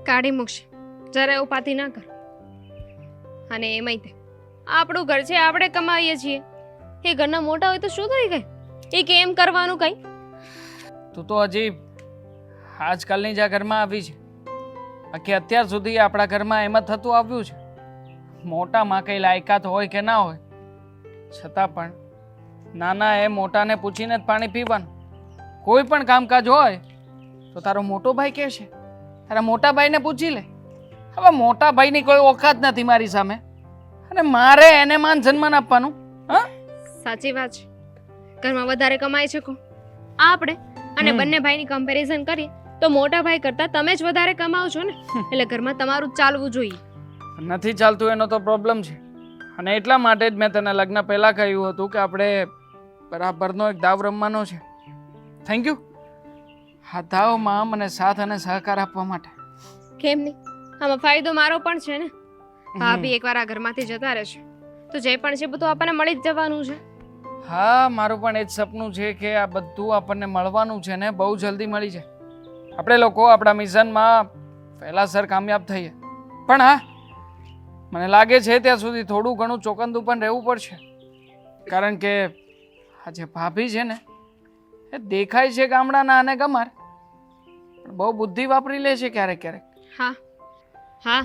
કાઢી મૂકશે, જરા ઉપાધિ ના કર. અને એમાંય તે આપણું ઘર છે, આપણે કમાઈએ છીએ. એ ઘરના મોટા હોય તો શું થઈ ગઈ? એ કેમ કરવાનું કઈ?
તું તો હજી આજકાલની જ આ ઘરમાં આવી છે, બાકી અત્યાર સુધી આપણા ઘરમાં એમ જ થતું આવ્યું છે. મોટામાં કંઈ લાયકાત હોય કે ના હોય, છતાં પણ નાના એ મોટાને પૂછીને જ પાણી પીવાનું. કોઈ પણ કામકાજ હોય તો તારો મોટો ભાઈ કહે છે, તારા મોટા ભાઈને પૂછી લે. હવે મોટા ભાઈની કોઈ ઓકાત નથી મારી સામે, અને મારે એને માન સન્માન આપવાનું? હા,
સાચી વાત છે. ઘરમાં વધારે કમાય છે કોણ? આપણે. અને બંને ભાઈની કમ્પેરિઝન કરીએ તો મોટા ભાઈ કરતા તમે જ વધારે કમાવ છો ને, એટલે ઘરમાં તમારું જ ચાલવું જોઈએ.
નથી ચાલતું એનો તો પ્રોબ્લેમ છે, અને એટલા માટે જ મેં તને લગ્ન પહેલાં કહ્યું હતું કે આપણે બરાબરનો એક દાવ રમવાનો છે. થેન્ક યુ આ દાવમાં મને સાથ અને સહકાર આપવા માટે.
કેમ નહીં? આમાં ફાયદો મારો પણ છે ને. ભાભી એકવાર આ ઘરમાંથી જતા રહેશે તો જે પણ છે બધું આપણને મળી જ જવાનું છે.
હા, મારું પણ એ જ સપનું છે કે આ બધું આપણને મળવાનું છે ને બહુ જલ્દી મળી જાય. આપણે લોકો આપણા મિશનમાં પહેલાસર કામયાબ થઈએ. પણ હા, મને લાગે છે ત્યાં સુધી થોડું ઘણું ચોકંદું પણ રહેવું પડશે, કારણ કે આ જે ભાભી છે ને એ દેખાય છે ગામડાના અને ગમાર, પણ બહુ બુદ્ધિ વાપરી લે છે ક્યારેક ક્યારેક.
હા હા,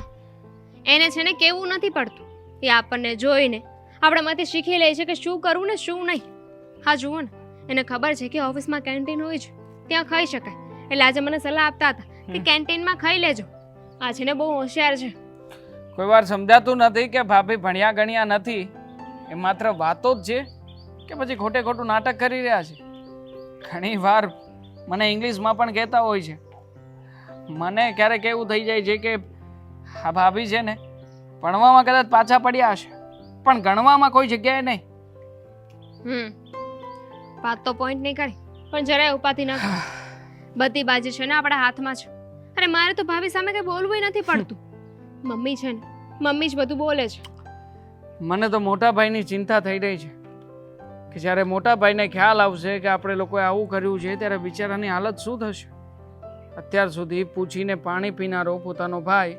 એને છે ને કેવું નથી પડતું. એ આપણને જોઈને આપણામાંથી શીખી લે છે કે શું કરવું ને શું નહીં. હા જુઓ ને, એને ખબર છે કે ઓફિસમાં કેન્ટીન હોય છે, ત્યાં ખાઈ શકાય. એટલે આજે મને સલાહ આપતા હતા કે કેન્ટીનમાં ખાઈ લેજો. આ છે ને બહુ હોશિયાર છે.
કોઈ વાર સમજાતું નથી કે ભાભી ભણ્યા ગણ્યા નથી, એ માત્ર વાતો જ છે કે પછી ખોટે ખોટું નાટક કરી રહ્યા છે. ઘણી વાર મને ઇંગ્લિશમાં પણ કહેતા હોય છે. મને ક્યારેક એવું થઈ જાય છે કે આ ભાભી છે ને ભણવામાં કદાચ પાછા પડ્યા હશે, પણ ગણવામાં કોઈ જગ્યાએ નહીં.
વાત તો પોઈન્ટ નહીં કરી, પણ જરાય ઉપાધિ ના કરો. બધી બાજી છે ને આપણા હાથમાં છે, અને મારે તો ભાભી સામે કંઈ બોલવું નથી પડતું. મમ્મી છે ને, મમ્મી જ બધું બોલે છે.
મને તો મોટા ભાઈની ચિંતા થઈ રહી છે કે જ્યારે મોટા ભાઈને ખ્યાલ આવશે કે આપણે લોકોએ આવું કર્યું છે ત્યારે બિચારાની હાલત શું થશે. અત્યાર સુધી પૂછીને પાણી પીનારો પોતાનો ભાઈ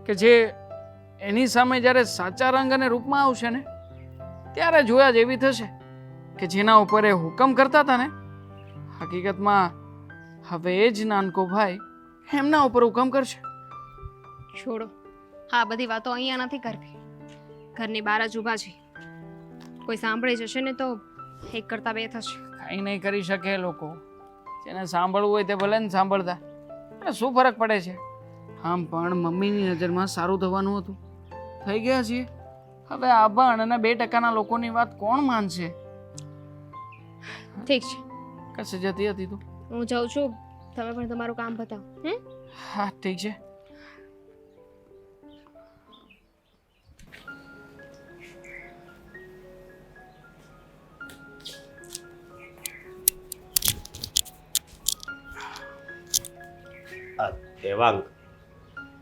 કે જે એની સામે જ્યારે સાચા રંગ અને રૂપમાં આવશે ને ત્યારે જોયા જેવી થશે કે જેના ઉપર એ હુકમ કરતા હતા ને, હકીકતમાં હવે એ જ નાનકો ભાઈ એમના ઉપર હુકમ કરશે.
છોડો, હા બધી વાતો અહીંયા નથી કરવી. ઘરની બહાર જ ઊભા છે, કોઈ સાંભળી જશે ને તો એક કરતા બે થશે.
કંઈ નહીં કરી શકે એ લોકો. જેને સાંભળવું હોય તે ભલે ને સાંભળતા, અને શું ફરક પડે છે. આમ પણ મમ્મીની નજરમાં સારું થવાનું હતું, થઈ ગયા છીએ. હવે આભણ અને 2% લોકોની વાત કોણ માનશે?
ઠીક છે,
કશે જતી હતી તું?
હું જાઉં છું, તમે પણ તમારું કામ બતાવો.
હા ઠીક છે.
દેવાંગ,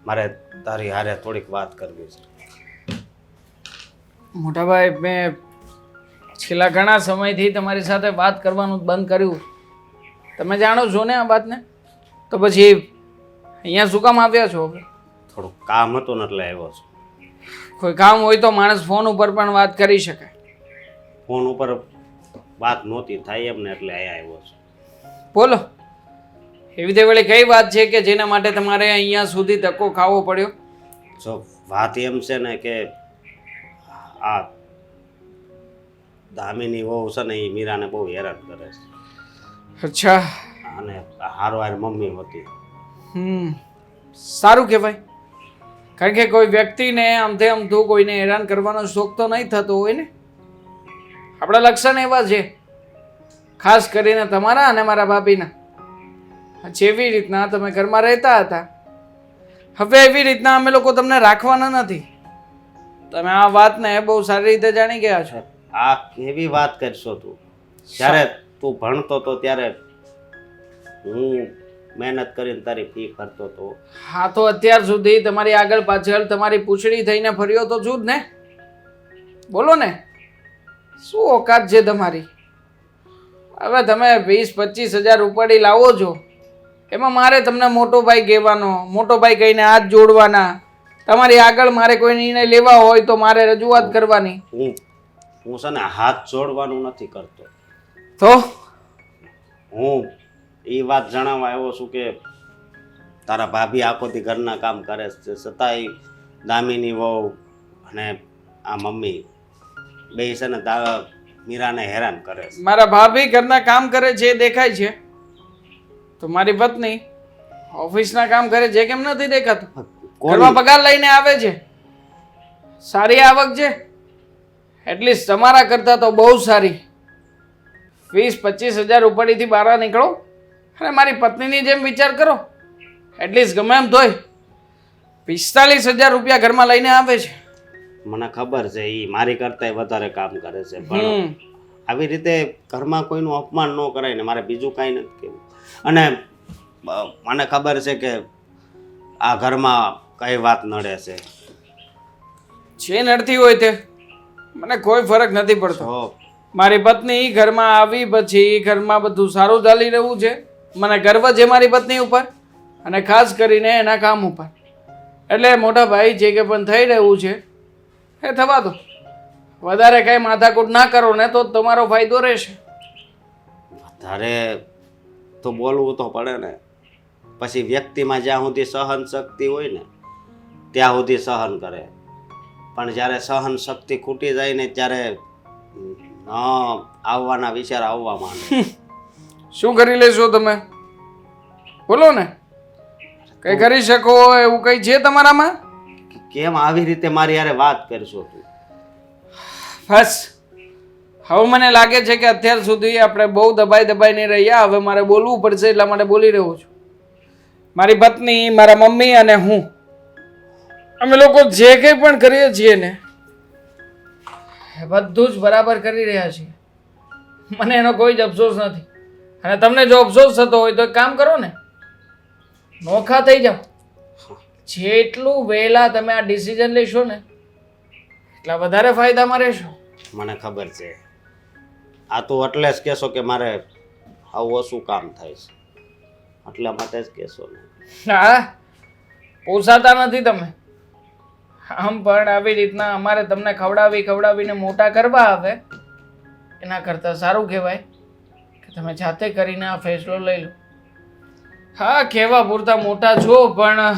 મારે તારી હારે થોડીક વાત કરવી છે.
મોટાભાઈ, મેં છેલ્લા ઘણા સમયથી તમારી સાથે વાત કરવાનું બંધ કર્યું. તમે જાણો છો ને આ વાતને? તો પછી અહીંયા શું કામ આવ્યા છો?
થોડુંક કામ હતું ને એટલે આવ્યો છું.
કોઈ કામ હોય તો માણસ ફોન ઉપર પણ વાત કરી શકે.
ફોન ઉપર વાત નહોતી થાય એમને એટલે અહીંયા આવ્યો છું.
બોલો, એવી તે વળી કઈ વાત છે કે જેના માટે તમારે અહીંયા સુધી ધક્કો ખાવો પડ્યો?
જો વાત એમ છે ને કે આ દામિની વહુ છે ને એ મીરાને બહુ હેરાન કરે છે.
અચ્છા,
અને હારવાર મમ્મી હતી.
સારું કહેવાય. કારણ કે કોઈ વ્યક્તિને આમથી આમથું કોઈને હેરાન કરવાનો શોખ તો નહીં થતો હોય ને. આપણા લક્ષણ એવા છે, ખાસ કરીને તમારા અને મારા ભાભીના. જેવી રીતના તમે ઘરમાં રહેતા હતા, હવે એવી રીતના અમે લોકો તમને રાખવાના નથી. તમે આ વાતને બહુ સારી રીતે જાણી ગયા છો.
આ કેવી વાત કરશો તું? જ્યારે તું ભણતો તો ત્યારે હું મહેનત કરીને તારી ફી ભરતો તો.
હા, તો અત્યાર સુધી તમારી આગળ પાછળ તમારી પૂંછડી થઈને ફર્યો તો છું જ ને. બોલો ને, શું ઓકાત છે તમારી? હવે તમે 20-25 હજાર ઉપાડી લાવો છો, એમાં મારે તમને મોટો ભાઈ કહેવાનો, મોટો ભાઈ કહીને હાથ જોડવાના. તમારી આગળ મારે કોઈ નિર્ણય લેવા હોય તો મારે રજૂઆત કરવાની.
હું છે ને હાથ જોડવાનું નથી કરતો.
તો
હું એ વાત જણાવવા આવ્યો છું કે તારા ભાભી આખોથી ઘરના કામ કરે છે, છતાંય દામિની વહુ અને આ મમ્મી બે છે ને મીરાને હેરાન કરે છે.
મારા ભાભી ઘરના કામ કરે છે એ દેખાય છે, તો મારી પત્ની ઓફિસના કામ કરે છે કેમ નથી દેખાતું? ઘરમાં પગાર લઈને આવે છે, સારી આવક છે, એટલીસ્ટ તમારા કરતાં તો બહુ સારી. 20-25 હજાર ઉપાડીથી બહાર નીકળો અને મારી પત્નીની જેમ વિચાર કરો. એટલીસ્ટ ગમે એમ તોય 45,000 રૂપિયા ઘરમાં લઈને આવે છે.
મને ખબર છે એ મારી કરતાંય વધારે કામ કરે છે, પણ આવી રીતે ઘરમાં કોઈનું અપમાન ન કરાય ને મારે બીજું કાંઈ નથી કહેવું. અને મને ખબર છે કે આ ઘરમાં કઈ વાત નડે છે.
જે નડતી હોય તે મને કોઈ ફરક નથી પડતો. મારી પત્ની ઘરમાં આવી પછી ઘરમાં બધું સારું ચાલી રહ્યું છે, મને ગર્વ છે મારી પત્ની ઉપર, અને ખાસ કરીને એના કામ ઉપર. એટલે મોટા ભાઈ જે કે પણ થઈ રહ્યું છે એ થવા દો. વધારે કાંઈ માથાકૂટ ના કરો ને તો તમારો ફાયદો રહેશે.
વધારે તો બોલવું તો પડે ને. પછી વ્યક્તિમાં જ્યાં સુધી સહન શક્તિ હોય ને ત્યાં સુધી સહન કરે, પણ જ્યારે સહન શક્તિ ખૂટી જાય ને ત્યારે આવવાના વિચાર આવવા માંડે.
શું કરી લેશો તમે? બોલો ને, કઈ કરી શકો એવું કઈ છે તમારામાં?
કેમ આવી રીતે મારી યારે વાત કરશો તું?
બસ હવે મને લાગે છે કે અત્યાર સુધી આપણે બહુ દબાઈને રહ્યા. હવે મારે બોલવું પડશે એટલા માટે બોલી રહ્યો છું. મારી પત્ની, મારા મમ્મી અને હું, અમે લોકો જે કંઈ પણ કરીએ છીએ ને એ બધું જ બરાબર કરી રહ્યા છીએ. મને એનો કોઈ જ અફસોસ નથી. અને તમને જો અફસોસ થતો હોય તો એક કામ કરો ને, નોખા થઈ જાઓ. જેટલું વહેલા તમે આ ડિસિઝન લેશો ને એટલા વધારે ફાયદામાં રહેશો.
મને ખબર છે. આ તો એટલે જ કહેશો કે મારે આવું ઓછું કામ થાય છે, એટલા માટે જ કહેશો ને.
હા, પોસાતા નથી તમે. આમ પણ આવી રીતના અમારે તમને ખવડાવીને મોટા કરવા આવે એના કરતાં સારું કહેવાય કે તમે જાતે કરીને આ ફેસલો લઈ લો. હા, કહેવા પૂરતા મોટા છો, પણ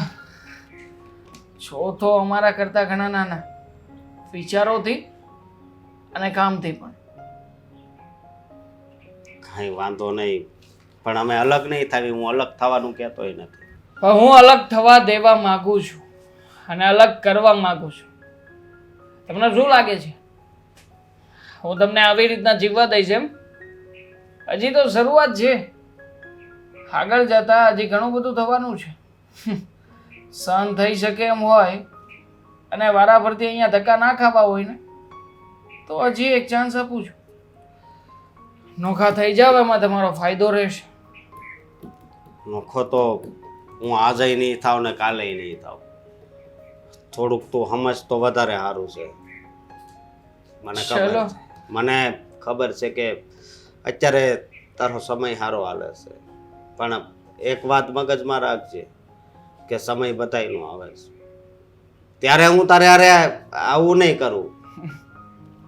છો તો અમારા કરતાં ઘણા નાના, વિચારોથી અને કામથી પણ.
કાંઈ વાંધો નહીં, પણ અમે અલગ નહીં થાવી. હું અલગ થવાનું કહેતોય નથી,
પણ હું અલગ થવા દેવા માંગુ છું અને અલગ કરવા માંગુ છું. તમને શું લાગે છે હું તમને આવી રીતના જીવવા દઈશ એમ? હજી તો શરૂઆત છે, આગળ જતા હજી ઘણું બધું થવાનું છે. સહન થઈ શકે એમ હોય અને વારાફરતી અહીંયા ધક્કા ના ખાવા હોય ને તો હજી એક ચાન્સ આપું છું. નોખા થઈ જાવ, એમાં તમારો ફાયદો રહેશે.
નોખો તો હું આજે નહીં થાવ ને કાલે નહીં થાવ. થોડુંક તું સમજ તો વધારે સારું છે. મને ખબર છે કે અત્યારે તારો સમય સારો હાલે છે, પણ એક વાત મગજમાં રાખજે કે સમય બધાયનો આવે છે. ત્યારે હું તારે અરે આવું નહીં કરું,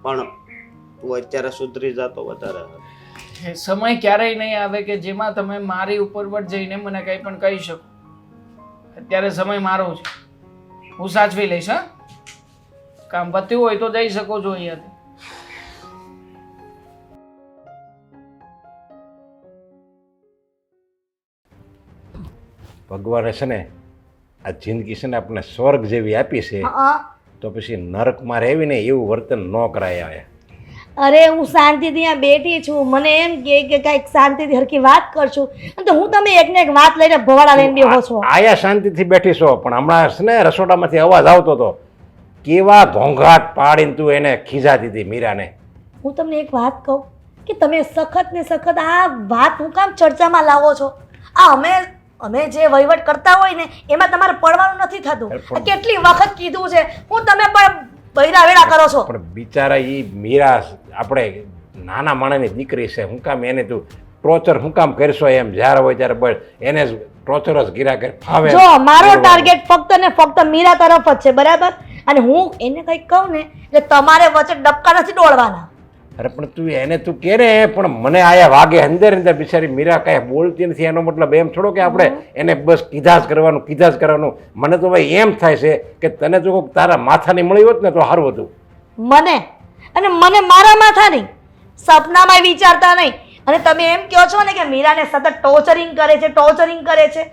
પણ તું અત્યારે સુધરી જાતો વધારે.
એ સમય ક્યારેય નહીં આવે કે જેમાં તમે મારી ઉપર જઈને મને કંઈ પણ કહી શકો. અત્યારે સમય મારો છે, હું સાચવી લઈશ. હા, કામ પત્યું હોય તો જઈ શકો છો અહીંયાથી.
ભગવાને છે ને આ જિંદગી છે ને આપણને સ્વર્ગ જેવી આપી છે તો પછી નરકમાં રહેવી ને એવું વર્તન ન કરાય આવે.
અરે હું શાંતિથી અહીંયા બેઠી છું, મને એમ કે કાંઈક શાંતિથી હરખી વાત કરશું, અને તો હું તમે એકને એક વાત લઈને ભવાડા લઈને બેહો છો.
આયા શાંતિથી બેઠી છો પણ હમણાં છે ને રસોડામાંથી અવાજ આવતો હતો. કેવા ઘોંઘાટ પાડીને તું એને ખીજાતી હતી મીરાને.
હું તમને એક વાત કહું કે તમે સખત ને સખત આ વાત હું કામ ચર્ચામાં લાવો છો? આ અમે જે વહીવટ કરતા હોય ને એમાં તમારે પડવાનું નથી થતું. આ કેટલી વખત કીધું છે, હું તમે પણ બૈરા વેડા કરો છો.
પણ બિચારા એ મીરા આપણે નાના માણસની દીકરી છે, હું કામ એને તું ટોર્ચર હું કામ કરશો એમ? જ્યારે હોય ત્યારે બસ એને જ ટોર્ચર જ ગીરા કરે ફાવે.
જો મારો ટાર્ગેટ ફક્ત ને ફક્ત મીરા તરફ જ છે, બરાબર? અને હું એને કંઈક કહું ને એટલે તમારે વચ્ચે ડબકા નથી ડોળવાના.
અરે પણ તું એને તું કે ને પણ મને આયા વાગે અંદર અંદર બિચારી મીરા કાંઈ બોલતી નથી. એનો મતલબ એમ થોડો કે આપણે એને બસ કીધા જ કરવાનું. મને તો ભાઈ એમ થાય છે કે તને જો કોઈક તારા માથાની મળી હોત ને તો સારું હતું.
મને મારા માથાની સપનામાં વિચારતા નહીં. અને તમે એમ કહો છો ને કે મીરાને સતત ટોર્ચરિંગ કરે છે.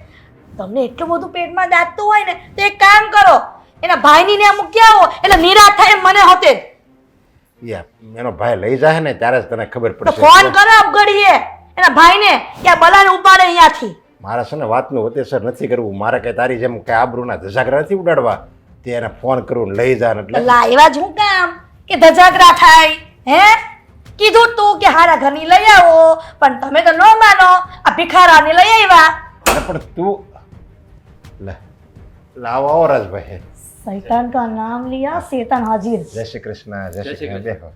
તમને એટલું બધું પેટમાં દાટતું હોય ને તો એક કામ કરો, એના ભાઈની ને મૂક્યા આવો એટલે નિરાશ થાય મને હોતે જ.
એનો ભાઈ લઈ જાય ને ત્યારે જ તને ખબર
તો
પડશે.
ફોન કરો અબઘડીએ એના ભાઈને કે આ બલાને ઉપાડે અહીંયાથી.
મારે છે ને વાતનું વતેસર નથી કરવું. મારે કઈ તારી જેમ કઈ આબરૂના ધજાગરા નથી ઉડાડવા. તે એને ફોન કરવું લઈ જા એટલે
લાવ્યા જ હું કામ કે ધજાગરા થાય? હે કીધું તું કે હારા ઘરની લઈ આવો, પણ તમે તો ન માનો, આ ભિખારાને લઈ આવ્યા.
પણ તું લાવો આવો રાજભાઈ.
શૈતાન કા નામ લિયા શેતાન હાજિર.
જય શ્રી કૃષ્ણ. જય શ્રી કૃષ્ણ. દેખો.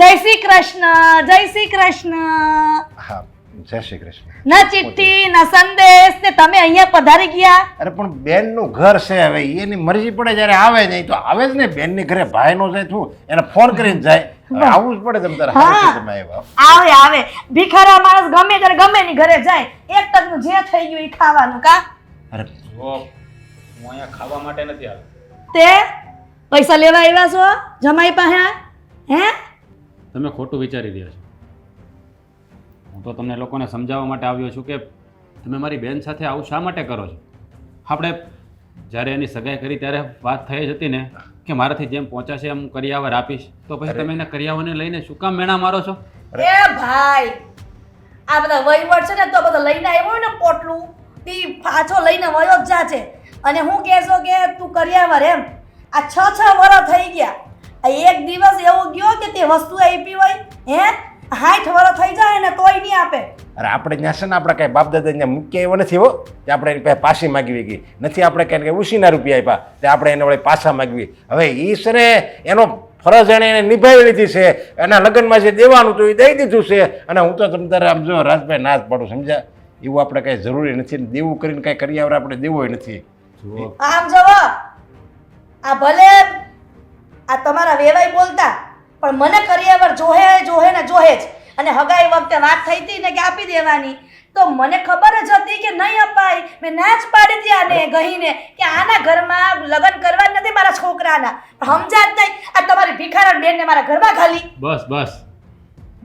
જય શ્રી કૃષ્ણ, જય શ્રી કૃષ્ણ.
હા જય શ્રી કૃષ્ણ.
ના ચિઠ્ઠી ના સંદેશ ને તમે અહીંયા પધારી ગયા.
અરે પણ બેનનું ઘર છે, હવે એની મરજી પડે જ્યારે આવે નહીં તો આવે જ ને. બેનની ઘરે ભાઈનો જાય તું એને ફોન કરીને જાય, આવવું જ પડે. તમે તારે તમે આવ્યા.
આવે ભિખારા માણસ ગમે ત્યારે ગમે ની ઘરે જાય, એક ટકનું જે થઈ ગયું એ ખાવાનું. કા
અરે
હું અહીંયા ખાવા માટે નથી આવ્યો.
તે પૈસા લેવા આવ્યા છો જમાઈ પાસે? હે
તમે ખોટું વિચારી રહ્યા છો. હું તો તમને લોકોને સમજાવવા માટે આવ્યો છું કે તમે મારી બેન સાથે આવું શા માટે કરો છો. આપણે જ્યારે એની સગાઈ કરી ત્યારે વાત થઈ જ હતી ને કે મારાથી જેમ પહોંચાશે એમ કરિયાવર આપીશ, તો પછી તમે એને કરિયાવરને લઈને શું કામ મેણા મારો છો?
એ ભાઈ આ બધા વહીવટ છે ને તો બધો લઈને આવ્યો ને પોટલું તી પાછો લઈને વયો જ જા છે. અને હું કહેશો કે તું કરિયાવર એમ? આ 6 વર્ષ થઈ ગયા, આ એક દિવસ એવો ગયો કે તે વસ્તુ આપી હોય? હે 60 વર્ષ થઈ જાય ને તોય નહીં આપે.
અરે આપણે ત્યાં છે ને આપણે કાંઈ બાપ દાદા ત્યાં મૂક્યા એવો નથી હો કે આપણે એની પાસે પાછી માગવી ગઈ નથી. આપણે કાંઈ ઉછીના રૂપિયા આપ્યા તે આપણે એને વળી પાછા માગવી. હવે એ છે ને એનો ફરજ એને નિભાવી લીધી છે. એના લગ્નમાં જે દેવાનું તો એ દઈ દીધું છે. અને હું તો તમે તારે આમ જો રાજભાઈ ના જ પાડું, સમજ્યા? એવું આપણે કાંઈ જરૂરી નથી. દેવું કરીને કાંઈ કરિયાવર આપણે દેવો નથી.
આમ જવો આ ભલે આ તમારા વેવાઈ બોલતા, પણ મને કરિયાવર જોહે જ. અને હગાઈ વખતે વાત થઈ હતી ને કે આપી દેવાની, તો મને ખબર જ હતી કે નહીં અપાય. મેં ના જ પાડી હતી આને ગહીને કે આના ઘરમાં લગ્ન કરવા નથી મારા છોકરાના. સમજા જ નહીં. આ તમારી ભિખારણ બેનને મારા ઘરમાં ખાલી.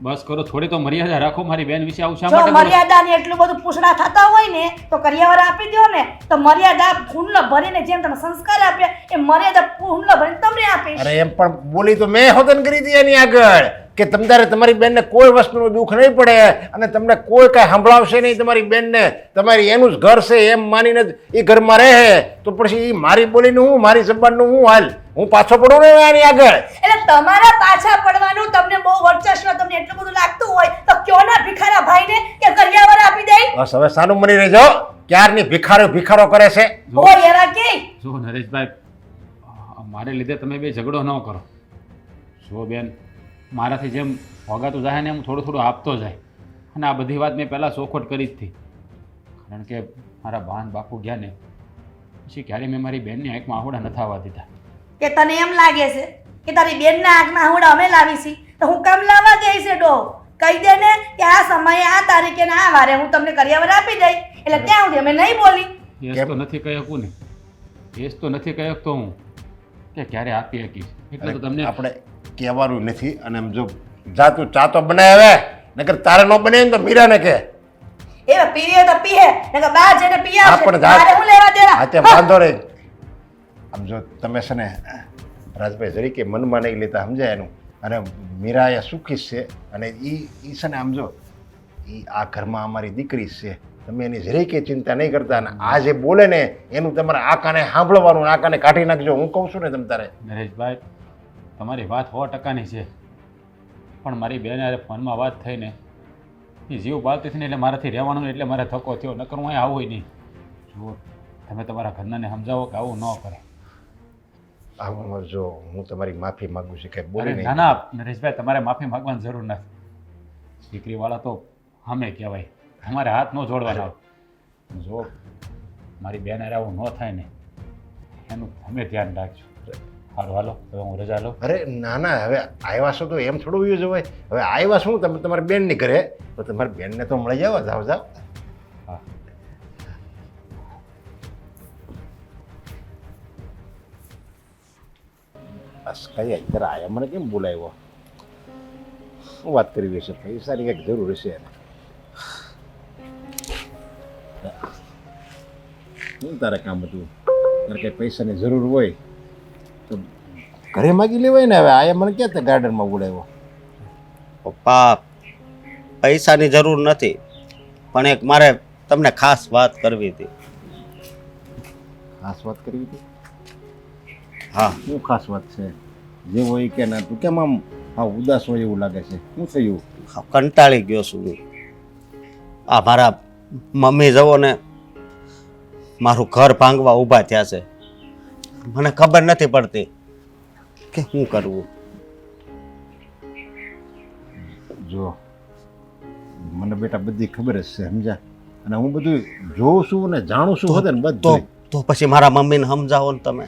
બસ કરો, થોડી તો મર્યાદા રાખો. મારી બેન વિશે આવું શા
જો
માટે કરો?
મર્યાદાની એટલું બધું પૂછડા થતા હોય ને તો કરિયાવર આપી દો ને, તો મર્યાદા ફૂંડલો ભરીને જેમ તમે સંસ્કાર આપ્યા એ મર્યાદા ફૂંડલો ભરીને તમને આપીશ.
અરે એમ પણ બોલી તો મેં હોતન કરી હતી એની આગળ કે તમારે તમારી બેનને કોઈ વસ્તુનું દુઃખ નહીં પડે અને તમને કોઈ કાંઈ સંભળાવશે નહીં. તમારી બેનને તમારી એનું જ ઘર છે એમ માનીને જ એ ઘરમાં રહે તો પછી એ મારી બોલીનું હું, મારી જબાનનું હું હાલ હું પાછો પડું ને એની આગળ.
એટલે તમારા પાછા પડવાનું તમને બહુ વર્ચસ્વ તમને એટલું બધું લાગતું હોય તો કયો ના ભિખારા ભાઈને કે કરિયાવર આપી દે.
બસ હવે સાનું મની રહેજો. ક્યારની ભિખારો કરે છે.
હોય એવા કે
જો નરેશભાઈ, મારે લીધે તમે બે ઝઘડો ન કરો. જો બેન, મારાથી જેમ ભોગાતું જાય ને એમ થોડું થોડું આપતો જાય. અને આ બધી વાત મેં પહેલાં ચોખવટ કરી જ હતી. કારણ કે મારા બાન બાપુ ગયા ને પછી ક્યારેય મેં મારી બેનની આંખમાં આહોડા નથી આવવા દીધા.
કે તને એમ લાગે છે કે તારી બેનના આંખમાં આહોડા અમે લાવીશી તો હું કેમ લાવવા દઈશ? ડો કહી દે ને કે આ સમયે આ તારીખે ને આ વારે હું તમને કરિયાવર આપી દઈ. એટલે ત્યાં સુધી અમે નહીં બોલી.
એસ તો નથી કહી શકું ને, એસ તો નથી કહી શકતો હું કે ક્યારે આપી શકીશ. એટલે તો તમને
આપણે કહેવાનું નથી. અને આમ જો જા તું ચા તો બનાવે, નકર તારે ન બને ને તો મીરાને કહે.
એ પીએ તો પીએ નકર બહાર જઈને પી
હા,
આવશે
પણ જા-
મારે હું લેવા દેવા
હા તે વાંધો નહીં. આમ જો તમે છે ને રાજભાઈ જરીકે મનમાં નહીં લેતા સમજાય એનું. અને મીરા એ સુખી જ છે અને એ છે ને આમ જો એ આ ઘરમાં અમારી દીકરી જ છે. તમે એની જરીકે ચિંતા નહીં કરતા. અને આ જે બોલે ને એનું તમારે આ કાને સાંભળવાનું, આ કાને કાઢી નાખજો. હું કહું છું ને તમ તારે.
નરેશભાઈ તમારી વાત 100%ની છે, પણ મારી બેન હારે ફોનમાં વાત થઈને એ જીવ બાળતી હતી ને એટલે મારાથી રહેવાનું એટલે મારે ધક્કો થયો. નકર હું અહીં આવું નહીં. જુઓ તમે તમારા ઘરનાને સમજાવો કે આવું ન કરે.
આમાં જો હું તમારી માફી માગું છું કે બોલી
અરે
નહીં.
ના ના નરેશભાઈ તમારે માફી માંગવાની જરૂર નથી. દીકરીવાળા તો અમે કહેવાય, અમારે હાથ ન જોડવાના. જો મારી બેન હારે આવું ન થાય ને એનું તમે ધ્યાન રાખજો. સારું હાલો હવે હું રજા લઉં.
અરે ના ના, હવે આવ્યા છો તો એમ થોડું યુઝ હોય. હવે આવ્યા શું તમે તમારી બેનની ઘરે, તો તમારી બેનને તો મળી જાવ. જાઓ જાઓ.
હા
બસ કઈ અત્યારે આયા મને કેમ બોલાવ્યો? શું વાત કરવી છે? પૈસાની કંઈક જરૂર હશે એને. શું તારે કામ હતું? તારે કંઈ પૈસાની જરૂર હોય તો ઘરે માગી લેવાય ને. હવે આયા મને ક્યાં તે ગાર્ડનમાં બોલાવ્યો?
પપ્પા પૈસાની જરૂર નથી, પણ એક મારે તમને ખાસ વાત કરવી હતી.
ખાસ વાત કરવી હતી?
હા,
શું ખાસ વાત છે? જે હોય કે ના, તું કેમ આમ હા ઉદાસ હોય એવું લાગે છે? શું થયું?
કંટાળી ગયો છું હું. આ મારા મમ્મી જવો ને મારું ઘર ભાંગવા ઊભા થયા છે. મને ખબર નથી પડતી કે શું કરવું.
જો મને બેટા બધી ખબર જ છે, સમજા. અને હું બધું જોઉં છું ને જાણું છું હોતે ને
તો
બધું.
તો પછી મારા મમ્મીને સમજાવો ને તમે.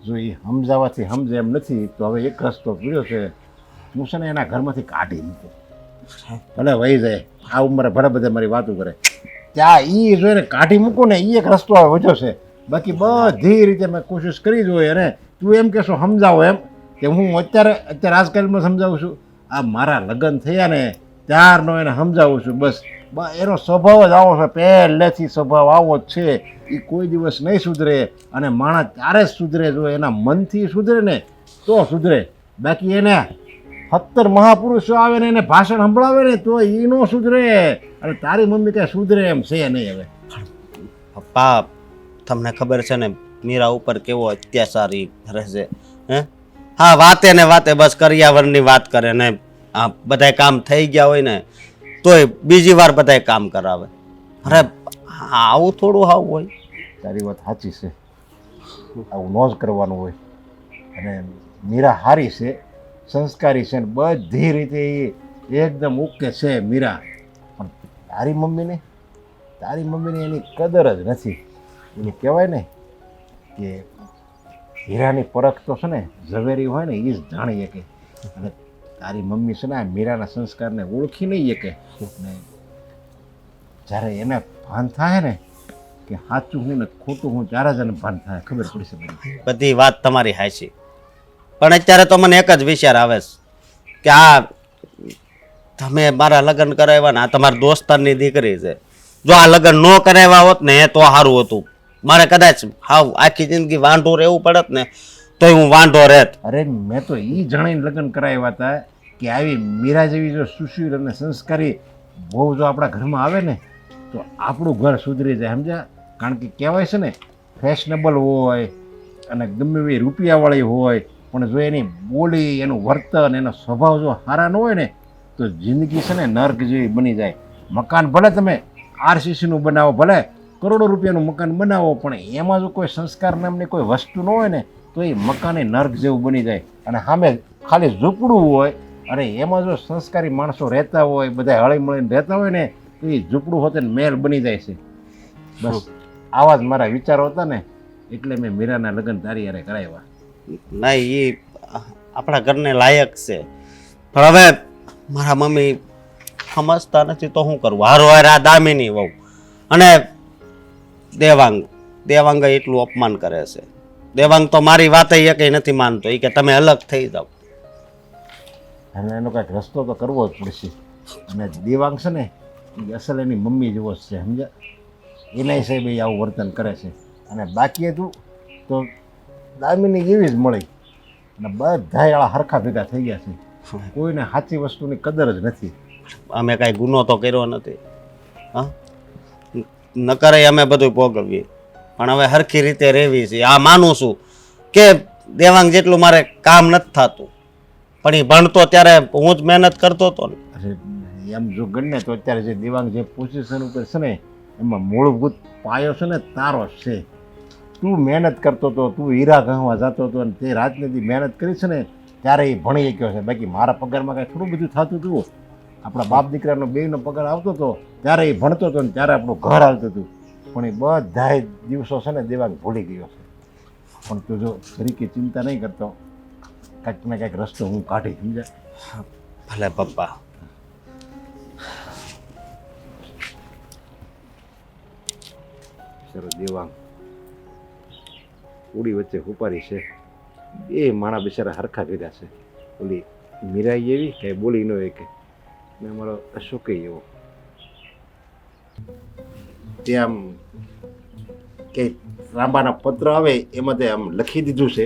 જો એ સમજાવવાથી સમજે એમ નથી તો હવે એક રસ્તો પીડ્યો છે. હું છે ને એના ઘરમાંથી કાઢી મૂકું. ભલે વહી જાય, આ ઉંમરે ભલે બધા મારી વાતો કરે, ત્યાં એ જોઈને કાઢી મૂકું ને એ એક રસ્તો હવે વધ્યો છે. બાકી બધી રીતે મેં કોશિશ કરી જોઈએ. અને તું એમ કહેશો સમજાવો એમ, કે હું અત્યારે આજકાલમાં સમજાવું છું. આ મારા લગ્ન થયા ને ત્યારનો એને સમજાવું છું. બસ એનો સ્વભાવ જ આવો છે, પહેલેથી સ્વભાવ આવો જ છે. એ કોઈ દિવસ નહીં સુધરે. અને માણસ ત્યારે જ સુધરે જો એના મનથી સુધરે ને તો સુધરે. બાકી એને 70 મહાપુરુષો આવે ને એને ભાષણ સંભળાવે ને તો એ ન સુધરે. અને તારી મમ્મી કાંઈ સુધરે એમ છે નહીં. હવે
પપ્પા તમને ખબર છે ને મીરા ઉપર કેવો અત્યાચાર ઈ કરે છે. હા, વાતે ને વાતે બસ કરિયાવરની વાત કરે ને આ બધાય કામ થઈ ગયા હોય ને તોય બીજી વાર બધાય કામ કરાવે. અરે આવું થોડું આવું હોય?
તારી વાત સાચી છે, આવું ન જ કરવાનું હોય. અને મીરા હારી છે, સંસ્કારી છે, ને બધી રીતે એ એકદમ ઓકે છે મીરા. પણ તારી મમ્મીને એની કદર જ નથી. એને કહેવાય ને કે હીરાની પરખ તો છે ને ઝવેરી હોય ને એ જ જાણી શકે. અને તારી મમ્મી છે ને આ મીરાના સંસ્કારને ઓળખી નહીં શકે. ને જ્યારે એને ભાન થાય ને કે સાચું હું ને ખોટું હું, ત્યારે જ એને ભાન થાય, ખબર પડી શકે.
બધી વાત તમારી હાચી, પણ અત્યારે તો મને એક જ વિચાર આવે છે કે આ તમે મારા લગ્ન કરાવ્યા ને આ તમારા દોસ્તારની દીકરી છે. જો આ લગ્ન ન કરાવ્યા હોત ને તો સારું હતું. મારે કદાચ હાવ આખી જિંદગી વાંઢો રહેવું પડત ને તોય હું વાંઢો રહેત.
અરે મેં તો એ જાણીને લગ્ન કરાવ્યા હતા કે આવી મીરા જેવી જો સુશીલ અને સંસ્કારી બહુ જો આપણા ઘરમાં આવે ને તો આપણું ઘર સુધરી જાય, સમજ્યા? કારણ કે કહેવાય છે ને ફેશનેબલ હોય અને ગમે એવી રૂપિયાવાળી હોય, પણ જો એની બોલી, એનું વર્તન, એનો સ્વભાવ જો સારા ન હોય ને તો જિંદગી છે ને નર્ક જેવી બની જાય. મકાન ભલે તમે RCCનું બનાવો, ભલે કરોડો રૂપિયાનું મકાન બનાવો, પણ એમાં જો કોઈ સંસ્કાર નામની કોઈ વસ્તુ ન હોય ને તો એ મકાન એ નર્ક જેવું બની જાય. અને સામે ખાલી ઝૂંપડું હોય અને એમાં જો સંસ્કારી માણસો રહેતા હોય, બધા હળી મળીને રહેતા હોય ને તો એ ઝૂંપડું હોતે ને મહેલ બની જાય છે. બસ આવા જ મારા વિચારો હતા ને એટલે મેં મીરાના લગ્ન તારી હારે કરાવ્યા.
નહીં, એ આપણા ઘરને લાયક છે, પણ હવે મારા મમ્મી સમજતા નથી તો શું કરવું. હારો હાર આ દામિની વહુ અને દેવાંગ એટલું અપમાન કરે છે. દેવાંગ તો મારી વાત એ કંઈ નથી માનતો. એ કે તમે અલગ થઈ જાઓ.
અને એનો કાંઈક રસ્તો તો કરવો જ પડશે. અને દેવાંગ છે ને એ અસલ એની મમ્મી જેવો જ છે, સમજ્યા? એના સાહેબ એ આવું વર્તન કરે છે. અને બાકી હતું તો દામિની જેવી જ મળી અને બધા એળા હરખા ભેગા થઈ ગયા છે. કોઈને સાચી વસ્તુની કદર જ નથી.
અમે કાંઈ ગુનો તો કર્યો નથી, હા, નકરે અમે બધું ભોગવીએ, પણ હવે હરખી રીતે રહેવી છે. આ માનું છું કે દેવાંગ જેટલું મારે કામ નથી થતું, પણ એ ભણતો ત્યારે હું જ મહેનત કરતો હતો ને.
અરે એમ જો ગણને તો અત્યારે જે દેવાંગ જે પોઝિશન ઉપર છે ને એમાં મૂળભૂત પાયો છે ને તારો જ છે. તું મહેનત કરતો હતો, તું હીરા ગહવા જતો હતો અને તે રાતની મહેનત કરી છે ને ત્યારે એ ભણી ગયો છે. બાકી મારા પગારમાં કાંઈ થોડું બધું થતું હતું. આપણા બાપ દીકરાનો બેયનો પગાર આવતો હતો ત્યારે એ ભણતો હતો ને ત્યારે આપણું ઘર આવતું હતું. પણ એ બધાય દિવસો છે ને દેવાંગ ભૂલી ગયો છે. પણ તું જો તરીકે ચિંતા નહીં કરતો, કાંઈક ને કાંઈક રસ્તો હું કાઢી, સમજ્યા?
ભલે પપ્પા.
સર દેવાંગ ઉડી વચ્ચે ઉપારી છે, એ માણા બિચારા હરખા ભેગા છે. ઓલી મીરાઈ એવી કાંઈ બોલી ન હોય કે ને અમારો અશોકે એવો તે આમ કે રાંબાના પત્ર આવે એમાં તે આમ લખી દીધું છે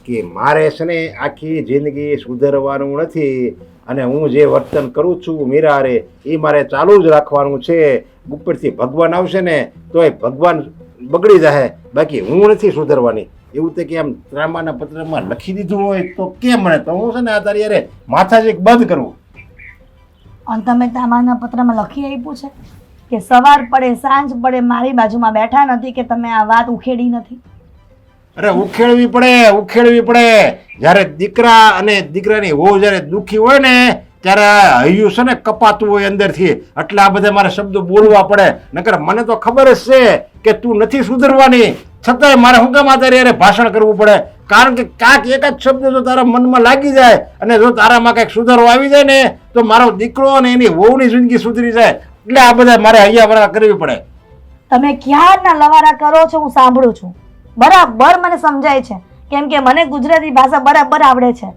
કે મારે છે ને આખી જિંદગી સુધારવાનું નથી અને હું જે વર્તન કરું છું મીરારે એ મારે ચાલુ જ રાખવાનું છે. ઉપરથી ભગવાન આવશે ને તોય ભગવાન બગડી જાય, બાકી હું નથી સુધરવાની. એવું તે કે આમ રામાના પત્રમાં લખી દીધું હોય તો કેમ મને તો હું છે ને આ તારી યારે માથાજી બંધ કરવું.
અને તમે તામાના પત્રમાં લખી આપ્યું છે કે સવાર પડે સાંજ પડે મારી બાજુમાં બેઠા નથી કે તમે આ વાત ઉખેડી નથી?
અરે ઉખેડવી પડે. જ્યારે દીકરા અને દીકરાની વહુ જ્યારે દુઃખી હોય ને ત્યારે હૈયું છે ને કપાતું હોય અંદરથી, એટલે આ બધા મારે શબ્દો બોલવા પડે. નકર મને તો ખબર જ છે કે તું નથી સુધરવાની, છતાંય મારે શું કામ તારી યારે ભાષણ કરવું પડે? કારણ કે કાંઈક એક જ શબ્દ જો તારા મનમાં લાગી જાય અને જો તારામાં કંઈક સુધારો આવી જાય ને તો મારો દીકરો અને એની વહુની જિંદગી સુધરી જાય. એટલે આ બધા મારે હૈયા કરવી પડે.
તમે ક્યારના લવારા કરો છો હું સાંભળું છું, બરાબર મને સમજાય છે, કેમ કે મને ગુજરાતી ભાષા બરાબર આવડે છે.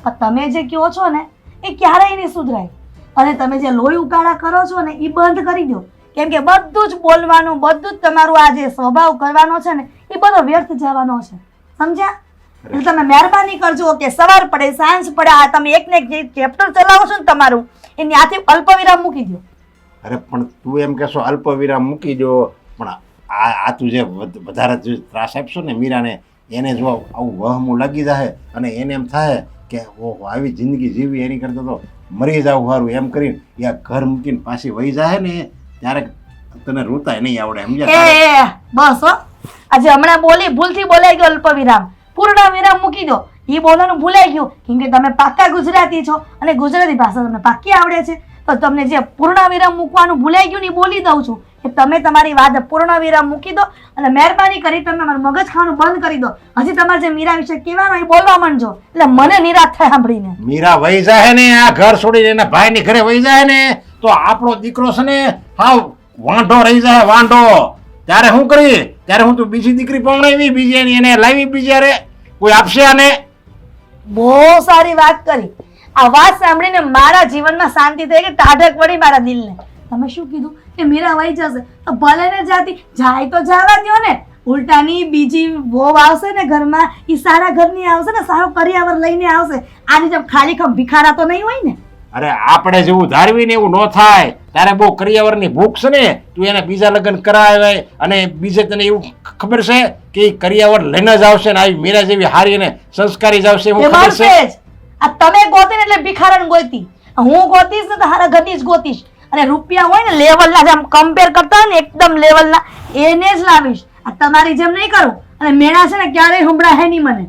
પણ તમે જે કહો છો ને એ ક્યારેય નહીં સુધરાય. અને તમે જે લોહી ઉકાળા કરો છો ને એ બંધ કરી દો, કેમ કે બધું જ બોલવાનું, બધું જ તમારું આ જે સ્વભાવ કરવાનો છે ને એ બધો વ્યર્થ જવાનો છે, સમજ્યા? એટલે તમે મહેરબાની કરજો કે સવાર પડે સાંજ પડે આ તમે એકને એક જે ચેપ્ટર ચલાવો છો ને તમારું એની આથી અલ્પવિરામ મૂકી દો.
અરે પણ તું એમ કહેશો અલ્પ વિરામ મૂકી દો, પણ આ તું જે વધારે જે ત્રાસ આપશો ને મીરાને, એને જો આવું વહમું લાગી જાય અને એને એમ થાય કે ઓહો આવી જિંદગી જીવી એની કરતાં તો મરી જાવ સારું એમ કરીને એ ઘર મૂકીને પાછી વહી જાય ને ત્યારે તને રોતાય નહીં આવડે, સમજ્યા?
બસ હો, આજે હમણાં બોલી ભૂલથી બોલાઈ ગયો અલ્પવિરામ, પૂર્ણ વિરામ મૂકી દો. એ બોલવાનું ભૂલાઈ ગયું કેમ કે તમે પાક્કા ગુજરાતી છો અને ગુજરાતી ભાષા તમને પાક્કી આવડે છે, તો તમને જે પૂર્ણ વિરામ મૂકવાનું ભૂલાઈ ગયું ને એ બોલી દઉં છું કે તમે તમારી વાત પૂર્ણ વિરામ મૂકી દો અને મહેરબાની કરી તમે મારું મગજ ખાવાનું બંધ કરી દો. હજી તમારે જે મીરા વિશે કહેવાનું એ બોલવા માંડજો, એટલે મને નિરાશ થાય સાંભળીને.
મીરા વહી જાય ને આ ઘર છોડીને એના ભાઈની ઘરે વહી જાય ને તો આપણો દીકરો છે ને હાવ વાંઢો રહી જાય, વાંઢો. ત્યારે શું કરી? ત્યારે હું તું બીજી દીકરી પવણાવી, બીજી એની એને લાવી, બીજી અરે કોઈ આપશે આને?
બહુ સારી વાત કરી. આ વાત સાંભળીને મારા જીવનમાં શાંતિ થઈ ગઈ, ટાઢક પડી મારા દિલને. તમે શું કીધું કે મીરા વહી જશે તો ભલે ને જાતી જાય તો જવા દો ને, ઉલટાની બીજી વહુ આવશે ને ઘરમાં એ સારા ઘરની આવશે ને, સારો કરિયાવર લઈને આવશે. આની જેમ ખાલી ખમ ભિખારા તો નહીં હોય ને.
અરે આપણે જેવું ધારવીને એવું ન થાય. તારે બહુ કરિયાવરની ભૂખ છે ને, તું એને બીજા લગ્ન કરાવે અને બીજે તને એવું ખબર છે કે એ કરિયાવર લઈને જ આવશે ને આવી મીરા જેવી હારી અને સંસ્કારી જ આવશે, એવું ખબર છે?
આ તમે ગોતી ને એટલે ભિખારણ ગોતી, હું ગોતીશ ને તો હારા ઘરની જ ગોતીશ. અને રૂપિયા હોય ને લેવલના, જેમ કમ્પેર કરતા હોય ને એકદમ લેવલના, એને જ લાવીશ. આ તમારી જેમ નહીં કરું. અને મેળા છે ને ક્યારેય હંભળા હે નહીં મને.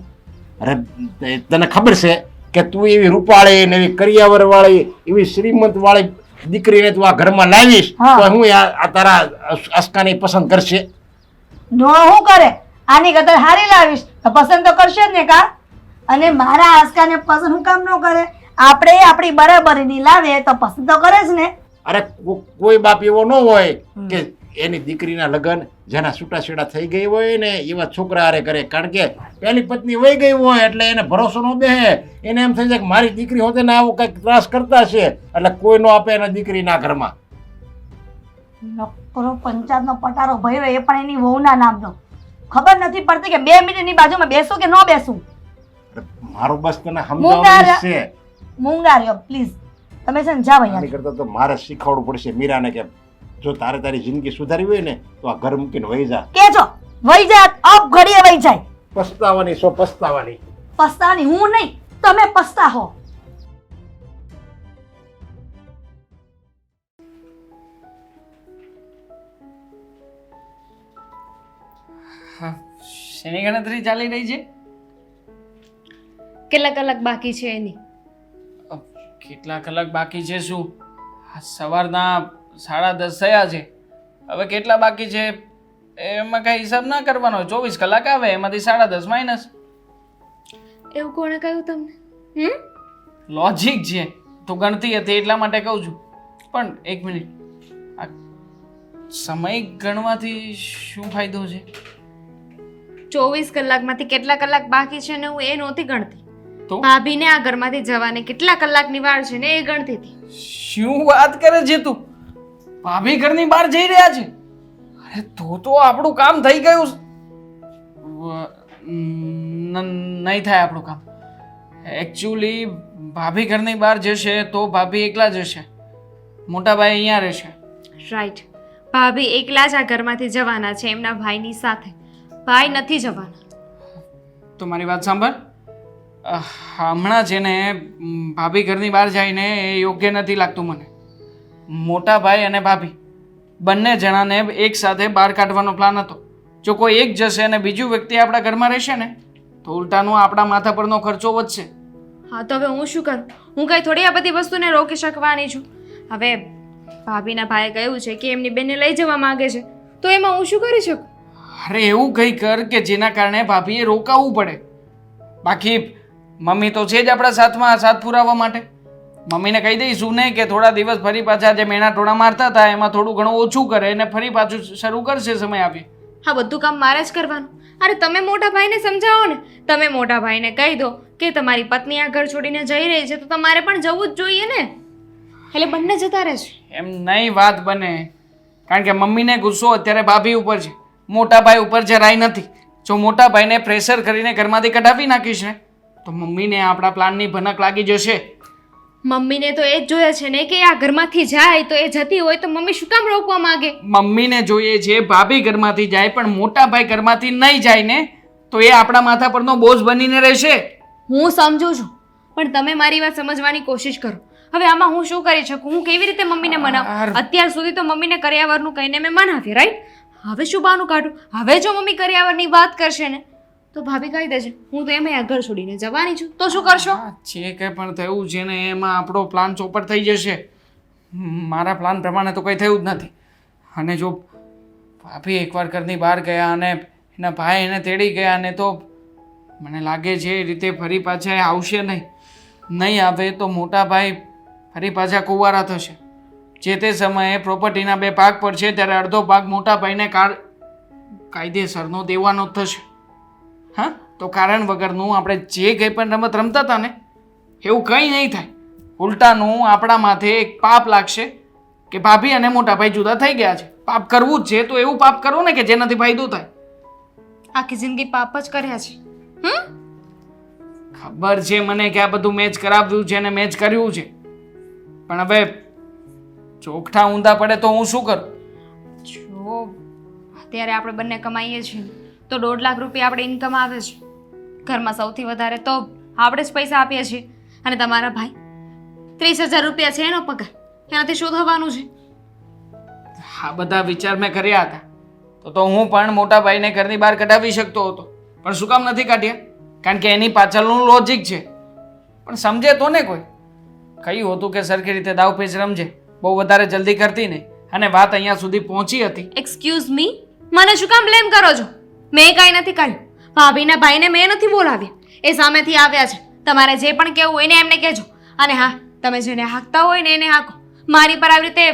અરે તને ખબર છે કે તું એવી રૂપાળી ને એવી કરિયાવર વાળી એવી શ્રીમંત વાળી દીકરીને તું આ ઘરમાં લાવીશ તો હું આ તારા અસ્કાની પસંદ કરશે?
નો હું કરે, આની કદર હારી લાવીશ તો પસંદ તો કરશે જ ને કા. અને મારા આસ્કાને પસંદ હું કામ ન કરે? આપણે આપણી બરાબરીની લાવે તો પસંદ તો કરે જ ને.
અરે કોઈ બાપ એવો ન હોય કે એની દીકરીના લગ્ન જેના છૂટાછેડા થઈ ગઈ હોય ને એવા છોકરા હારે કરે. કારણ કે પહેલી પત્ની વહી ગઈ હોય એટલે એને ભરોસો ન બેહે, એને એમ થઈ જાય કે મારી દીકરી હોતે ને આવો કંઈક ત્રાસ કરતા છે એટલે કોઈ નો આપે એના દીકરીના ઘરમાં.
નકરો પંચાયતનો પટારો ભર્યો એ પણ એની વહુના નામનો. ખબર નથી પડતી કે 2 મિનિટની બાજુમાં બેસું કે ન બેસું.
અરે મારું બસ તને
મૂંગા
સમજાવવાનું જ છે.
મૂંગા રહ્યો પ્લીઝ. તમે છે ને જાવ
આની
અહીંયા.
કરતાં તો મારે શીખવાડવું પડશે મીરાને કે જો તારે તારી જિંદગી સુધારવી હોય ને તો આ ઘર મૂકીને વહી જા.
કેજો વહી જાય અપ ઘડીએ વહી જાય.
પસ્તાવાની પસ્તાવાની.
પસ્તાની હું નહીં, તમે પસ્તાહો.
હા, શેની ગણતરી ચાલી રહી છે?
કેટલા કલાક બાકી છે એની?
કેટલા કલાક બાકી છે શું? સવારના 10:30 થયા છે. હવે કેટલા બાકી છે એમાં કઈ હિસાબ ના કરવાનો. 24 કલાક આવે એમાંથી 10:30 માઇનસ.
એવું કોણે કહ્યું તમને?
લોજિક છે તો ગણતી હતી એટલા માટે કહું છું. પણ એક મિનિટ, આ સમય ગણવાથી શું ફાયદો છે?
24 કલાકમાંથી કેટલા કલાક બાકી છે ને હું એ નહોતી ગણતી.
તો
ભાભીને આ ઘરમાંથી જવાને કેટલા કલાકની વાર છે ને એ ગણતી હતી.
શું વાત કરે છે તું? ભાભી ઘરની બહાર જઈ રહ્યા છે? અરે તો આપણું કામ થઈ ગયું. નહીં થાય આપણું કામ. એકચ્યુઅલી ભાભી ઘરની બહાર જશે તો ભાભી એકલા જશે, મોટા ભાઈ અહીંયા રહેશે.
રાઈટ, ભાભી એકલા જ આ ઘરમાંથી જવાના છે એમના ભાઈની સાથે. ભાઈ નથી જવાના.
તો મારી વાત સાંભળ. હમણાં છે ને ભાભી ઘરની બહાર જાય ને એ યોગ્ય નથી લાગતું મને. મોટા ભાઈ અને ભાભી બંને જણાને એક સાથે બહાર કાઢવાનો પ્લાન હતો. જો કોઈ એક જશે અને બીજું વ્યક્તિ આપણા ઘરમાં રહેશે ને તો ઉલટાનો આપણા માથા પરનો ખર્ચો વધશે.
હા તો હવે હું શું કરું? હું કઈ થોડી આ બધી વસ્તુને રોકી શકવાની છું? હવે ભાભીના ભાઈએ કહ્યું છે કે એમની બેનને લઈ જવા માંગે છે તો એમાં હું શું કરી શકું?
અરે એવું કંઈ કર કે જેના કારણે ભાભીએ રોકાવું પડે. બાકી મમ્મી તો છે જ આપણા સાથમાં સાથ પુરાવવા માટે. મમ્મીને કહી દઈશું ને કે થોડા દિવસ ફરી પાછા જે મેણા ટોણા મારતા હતા એમાં થોડું ઘણું ઓછું કરે અને ફરી પાછું શરૂ કરશે સમય આપી.
હા, બધું કામ મારે જ કરવાનું. અરે તમે મોટા ભાઈને સમજાવો ને. તમે મોટા ભાઈને કહી દો કે તમારી પત્ની આ ઘર છોડીને જઈ રહી છે તો તમારે પણ જવું જ જોઈએ ને. એટલે બંને જતા રહેશે.
એમ નહીં વાત બને. કારણ કે મમ્મીને ગુસ્સો અત્યારે ભાભી ઉપર છે, મોટા ભાઈ ઉપર જરાય નથી. જો મોટા ભાઈને પ્રેશર કરીને ઘરમાંથી કઢાવી નાખીશ ને તો મમ્મીને આપણા પ્લાનની ભનક લાગી જશે.
મમ્મીને તો એ જ જોઈએ છે ને કે આ ઘરમાંથી જાય તો એ જતી હોય તો મમ્મી શું કામ રોકવા માંગે?
મમ્મીને જોઈએ છે ભાભી ઘરમાંથી જાય પણ મોટા ભાઈ ઘરમાંથી નહીં જાય ને તો એ આપણા માથા પરનો બોજ બનીને રહેશે.
હું સમજુ છું પણ તમે મારી વાત સમજવાની કોશિશ કરો. હવે આમાં હું શું કરી શકું? હું કેવી રીતે મમ્મીને મનાવું? અત્યાર સુધી તો મમ્મીને કરિયાવરનું કહીને મેં મનાવી, રાઈટ? હવે શું બહાનું કાઢું? હવે જો મમ્મી કરિયાવરની વાત કરશે ને તો ભાભી કહી દેશે હું તો એમ આ ઘર છોડીને જવાની છું. તો શું કરશો?
જે કંઈ પણ થયું છે ને એમાં આપણો પ્લાન ચોપટ થઈ જશે. મારા પ્લાન પ્રમાણે તો કંઈ થયું જ નથી. અને જો ભાભી એકવાર ઘરની બહાર ગયા અને એના ભાઈ એને તેડી ગયા ને તો મને લાગે છે એ રીતે ફરી પાછા એ આવશે નહીં. નહીં આવે તો મોટા ભાઈ ફરી પાછા કુંવારા થશે. જે તે સમયે પ્રોપર્ટીના 2 ભાગ પડશે ત્યારે અડધો ભાગ મોટા ભાઈને કાયદેસરનો દેવાનો જ થશે. હા, તો કારણ વગરનું આપણે જે કંઈ પણ રમત રમતા હતા ને એવું કંઈ નહીં થાય. ઉલટાનું આપણા માથે એક પાપ લાગશે કે ભાભી અને મોટા ભાઈ જુદા થઈ ગયા છે. પાપ કરવું જ છે તો એવું પાપ કરો ને કે જેનાથી ફાયદો થાય.
આખી જિંદગી પાપ જ કર્યા છે.
ખબર છે મને કે આ બધું મેચ કરાવ્યું છે અને મેચ કર્યું છે પણ હવે ચોકઠા ઊંધા પડે તો હું શું કરું?
જો અત્યારે આપણે બંને કમાઈએ છીએ તો 1.5 લાખ રૂપિયા આપણે ઇન્કમ આવે છે. ઘરમાં સૌથી વધારે તો આપણે જ પૈસા આપીએ છીએ અને તમારા ભાઈ 30,000 રૂપિયા છે એનો પગાર. એનાથી શું થવાનું છે?
આ બધા વિચાર મેં કર્યા હતા તો હું પણ મોટા ભાઈને ઘરની બહાર કઢાવી શકતો હતો પણ શું કામ નથી કાઢ્યા? કારણ કે એની પાછળનું લોજિક છે. પણ સમજે તો ને કોઈ. કહ્યું હતું કે સરખી રીતે દાવપેચ રમજે, બહુ વધારે જલ્દી કરતી નહીં. અને વાત અહીંયા સુધી પહોંચી હતી.
એક્સક્યુઝ મી, મને શું કામ બ્લેમ કરો છો? મેં કાંઈ નથી કર્યું. ભાભીના ભાઈને મેં નથી બોલાવ્યા, એ સામેથી આવ્યા છે. તમારે જે પણ કહેવું હોય ને એમને કહેજો. અને હા, તમે જેને હાંકતા હોય ને એને હાંકો. મારી પર આવી રીતે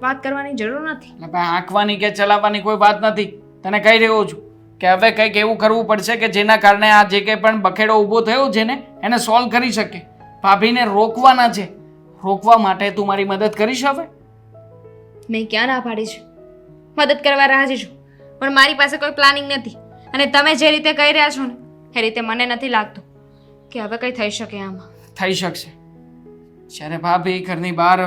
વાત કરવાની જરૂર નથી.
એટલે ભાઈ હાંકવાની કે ચલાવવાની કોઈ વાત નથી. તને કહી રહ્યો છું કે હવે કંઈક એવું કરવું પડશે કે જેના કારણે આ જે કંઈ પણ બખેડો ઊભો થયો છે ને એને સોલ્વ કરી શકે. ભાભીને રોકવાના છે. રોકવા માટે તું મારી મદદ કરીશ હવે?
મેં ક્યાં ના પાડી છે? મદદ કરવા રાજી છું, પણ મારી પાસે કોઈ પ્લાનિંગ નથી. અને તમે જે રીતે કહી રહ્યા છો ને એ રીતે મને નથી લાગતું કે હવે કંઈ થઈ શકે આમાં.
થઈ શકશે. જ્યારે ભાભી ઘરની બહાર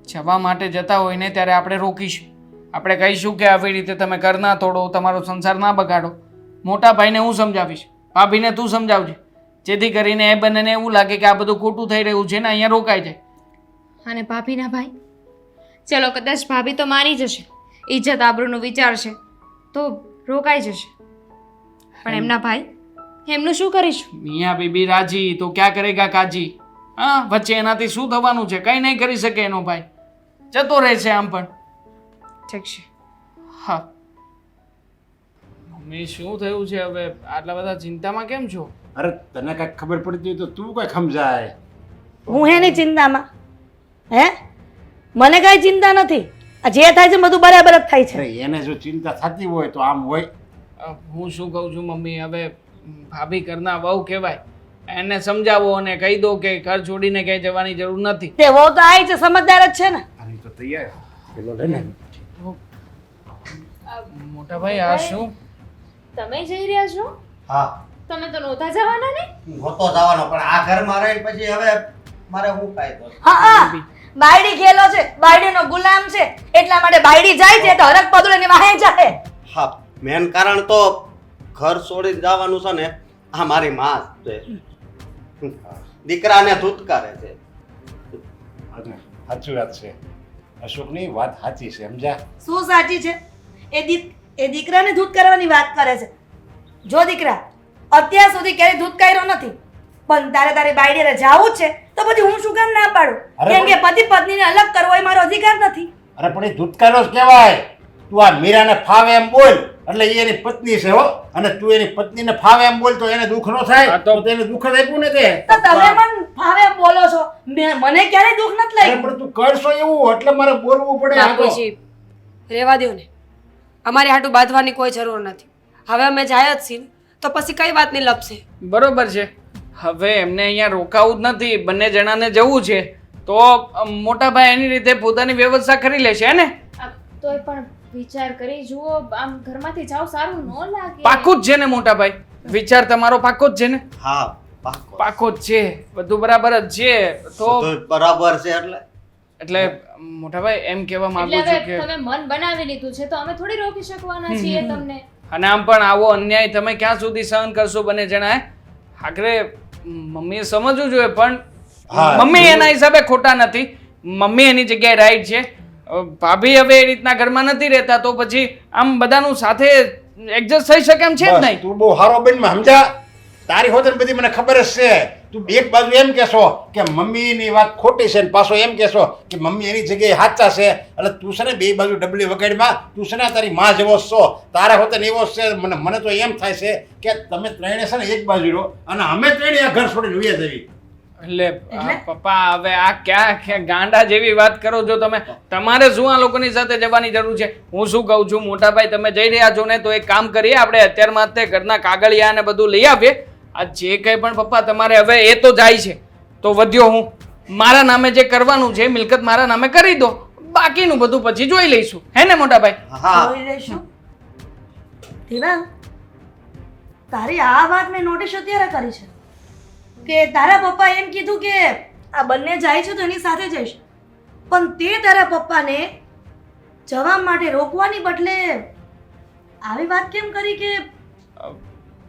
જવા માટે જતા હોય ને ત્યારે આપણે રોકીશું. આપણે કહીશું કે આવી રીતે તમે ઘર ના તોડો, તમારો સંસાર ના બગાડો. મોટા ભાઈને હું સમજાવીશ, ભાભીને તું સમજાવજે, જેથી કરીને એ બંનેને એવું લાગે કે આ બધું ખોટું થઈ રહ્યું છે ને અહીંયા રોકાઈ જાય.
અને ભાભીના ભાઈ, ચલો કદાચ ભાભી તો માની જશે, ઇજ્જત આબરૂનો વિચાર છે તો રોકાઈ જશે, પણ એમના ભાઈ, એમનું શું કરીશું?
મિયા બીબી રાજી તો ક્યાં કરેગા કાજી. હા, વચ્ચે એનાથી શું થવાનું છે? કંઈ નહીં કરી શકે એનો ભાઈ, જતો રહેશે આમ પણ.
ઠીક છે.
હા મમ્મી, શું થયું છે હવે? આટલા બધા ચિંતામાં કેમ છો?
અરે તને કાંઈક ખબર પડતી હોય તો તું કંઈ સમજાય.
હું હેની ચિંતામાં? હે, મને કાંઈ ચિંતા નથી. આ જે થાય છે બધું બરાબર જ થાય છે.
અરે એને જો ચિંતા થતી હોય તો આમ હોય.
હું શું કહું છું મમ્મી, હવે ભાભી ઘરના વહુ કહેવાય, એને સમજાવો અને કહી દો કે ઘર છોડીને ક્યાંય જવાની જરૂર નથી.
તે વહુ તો આવી છે, સમજદાર જ છે ને.
આની તો તૈયાર પેલો લે ને.
મોટા ભાઈ, આ શું?
તમે જઈ રહ્યા છો?
હા,
તમે તો નહોતા જવાના ને?
નહોતો જવાનો, પણ આ ઘરમાં રહીને પછી હવે મારે શું ફાયદો?
હા, બાયડી ખેલો છે, બાયડીનો ગુલામ છે, એટલા માટે બાયડી જાય છે તો હરક પદુડે ને વાહે જાય.
હા, મેન કારણ તો ઘર છોડીને જવાનું છે ને, આ મારી માં જ છે. દીકરાને ધૂતકારે છે.
સાચી વાત છે અશોકની વાત સાચી છે, સમજ્યા?
શું સાચી છે? એ દીકરાને દૂધ કરવાની વાત કરે છે. જો દીકરા, અત્યાર સુધી ક્યારેય દૂધ કર્યો નથી, પણ તારે બાયડીને જાવું જ છે તો પછી હું શું કામ ના પાડું?
અરે
કેમ કે પતિ પત્નીને અલગ કરવો એ મારો અધિકાર નથી.
અરે પણ એ ધૂતકારો જ કહેવાય. તું આ મીરાને ફાવે એમ બોલ એટલે એ એની પત્ની છે હો, અને તું એની પત્નીને ફાવે એમ બોલ તો એને દુઃખ ન થાય.
હા, તો
તેને દુઃખ જ આપ્યું ને તે.
તો તમે પણ ફાવે એમ બોલો છો, મને ક્યારેય દુઃખ નથી
અરે
લાગ્યું.
પણ તું કરશો એવું એટલે મારે બોલવું પડે. આ તો
બાપુજી, રહેવા દ્યો ને, અમારી હાટું બાંધવાની કોઈ જરૂર નથી. હવે અમે જાય જ છીએ તો પછી કઈ વાતની લપશે?
બરોબર છે. હવે એમને અહીંયા રોકાવું જ નથી, બંને જણાને જવું છે તો મોટા ભાઈ એની રીતે પોતાની વ્યવસ્થા કરી લેશે ને.
તોય પણ વિચાર કરી જુઓ, આમ ઘરમાંથી જાવ સારું ન લાગે.
પાકું જ છે ને મોટા ભાઈ? વિચાર તમારો પાકો જ છે ને?
હા, પાક્કો.
પાકો જ છે, બધું બરાબર જ છે. તો
બધું બરાબર છે
એટલે મોટા ભાઈ એમ કહેવા માંગુ
એટલે
છું
હવે
કે
તમે મન બનાવી લીધું છે તો અમે થોડી રોકી શકવાના છીએ તમને.
અને આમ પણ આવો અન્યાય તમે ક્યાં સુધી સહન કરશો બંને જણાએ? આખરે મમ્મીએ સમજવું જોઈએ, પણ
હા,
મમ્મી એના હિસાબે ખોટા નથી, મમ્મી એની જગ્યાએ રાઈટ છે. ભાભી હવે એ રીતના ઘરમાં નથી રહેતા તો પછી આમ બધાનું સાથે એડજસ્ટ થઈ શકે એમ છે જ
બસ,
નહીં.
તું બહુ હારો બનમાં સમજા. તારી હોતે બધી મને ખબર જ છે. તું એક બાજુ એમ કહેશો કે મમ્મીની વાત ખોટી છે ને પાછો એમ કહેશો કે મમ્મી એની જગ્યાએ સાચા છે. એટલે તું છે ને બે બાજુ ડબલી વગાડમાં તું છે ને તારી માં જેવો જ છો. તારા હોતે એવો જ છે. મને તો એમ થાય છે કે તમે ત્રણે છે ને એક બાજુ રહો અને અમે ત્રણે આ ઘર છોડીને વયા જવી.
એટલે પપ્પા હવે આ ક્યાં ગાંડા જેવી વાત કરો છો તમે? તમારે શું આ લોકોની સાથે જવાની જરૂર છે? હું શું કહું છું મોટા ભાઈ, તમે જઈ રહ્યા છો ને તો એક કામ કરીએ, આપણે અત્યારમાં તે ઘરના કાગળિયા ને બધું લઈ આવીએ. આ જે કંઈ પણ પપ્પા તમારે હવે એ તો જાય છે તો વધ્યો હું મારા નામે જે કરવાનું છે મિલકત મારા નામે કરી દો, બાકીનું બધું પછી જોઈ લઈશું, હે ને મોટા ભાઈ?
હા,
જોઈ લઈશું. દેવાંગ, તારી આ વાત મેં નોટિસ અત્યારે કરી છે કે તારા પપ્પા એમ કીધું કે આ બંને જાય છે તો એની સાથે જઈશ, પણ તે તારા પપ્પાને જવા માટે રોકવાની બદલે આવી વાત કેમ કરી કે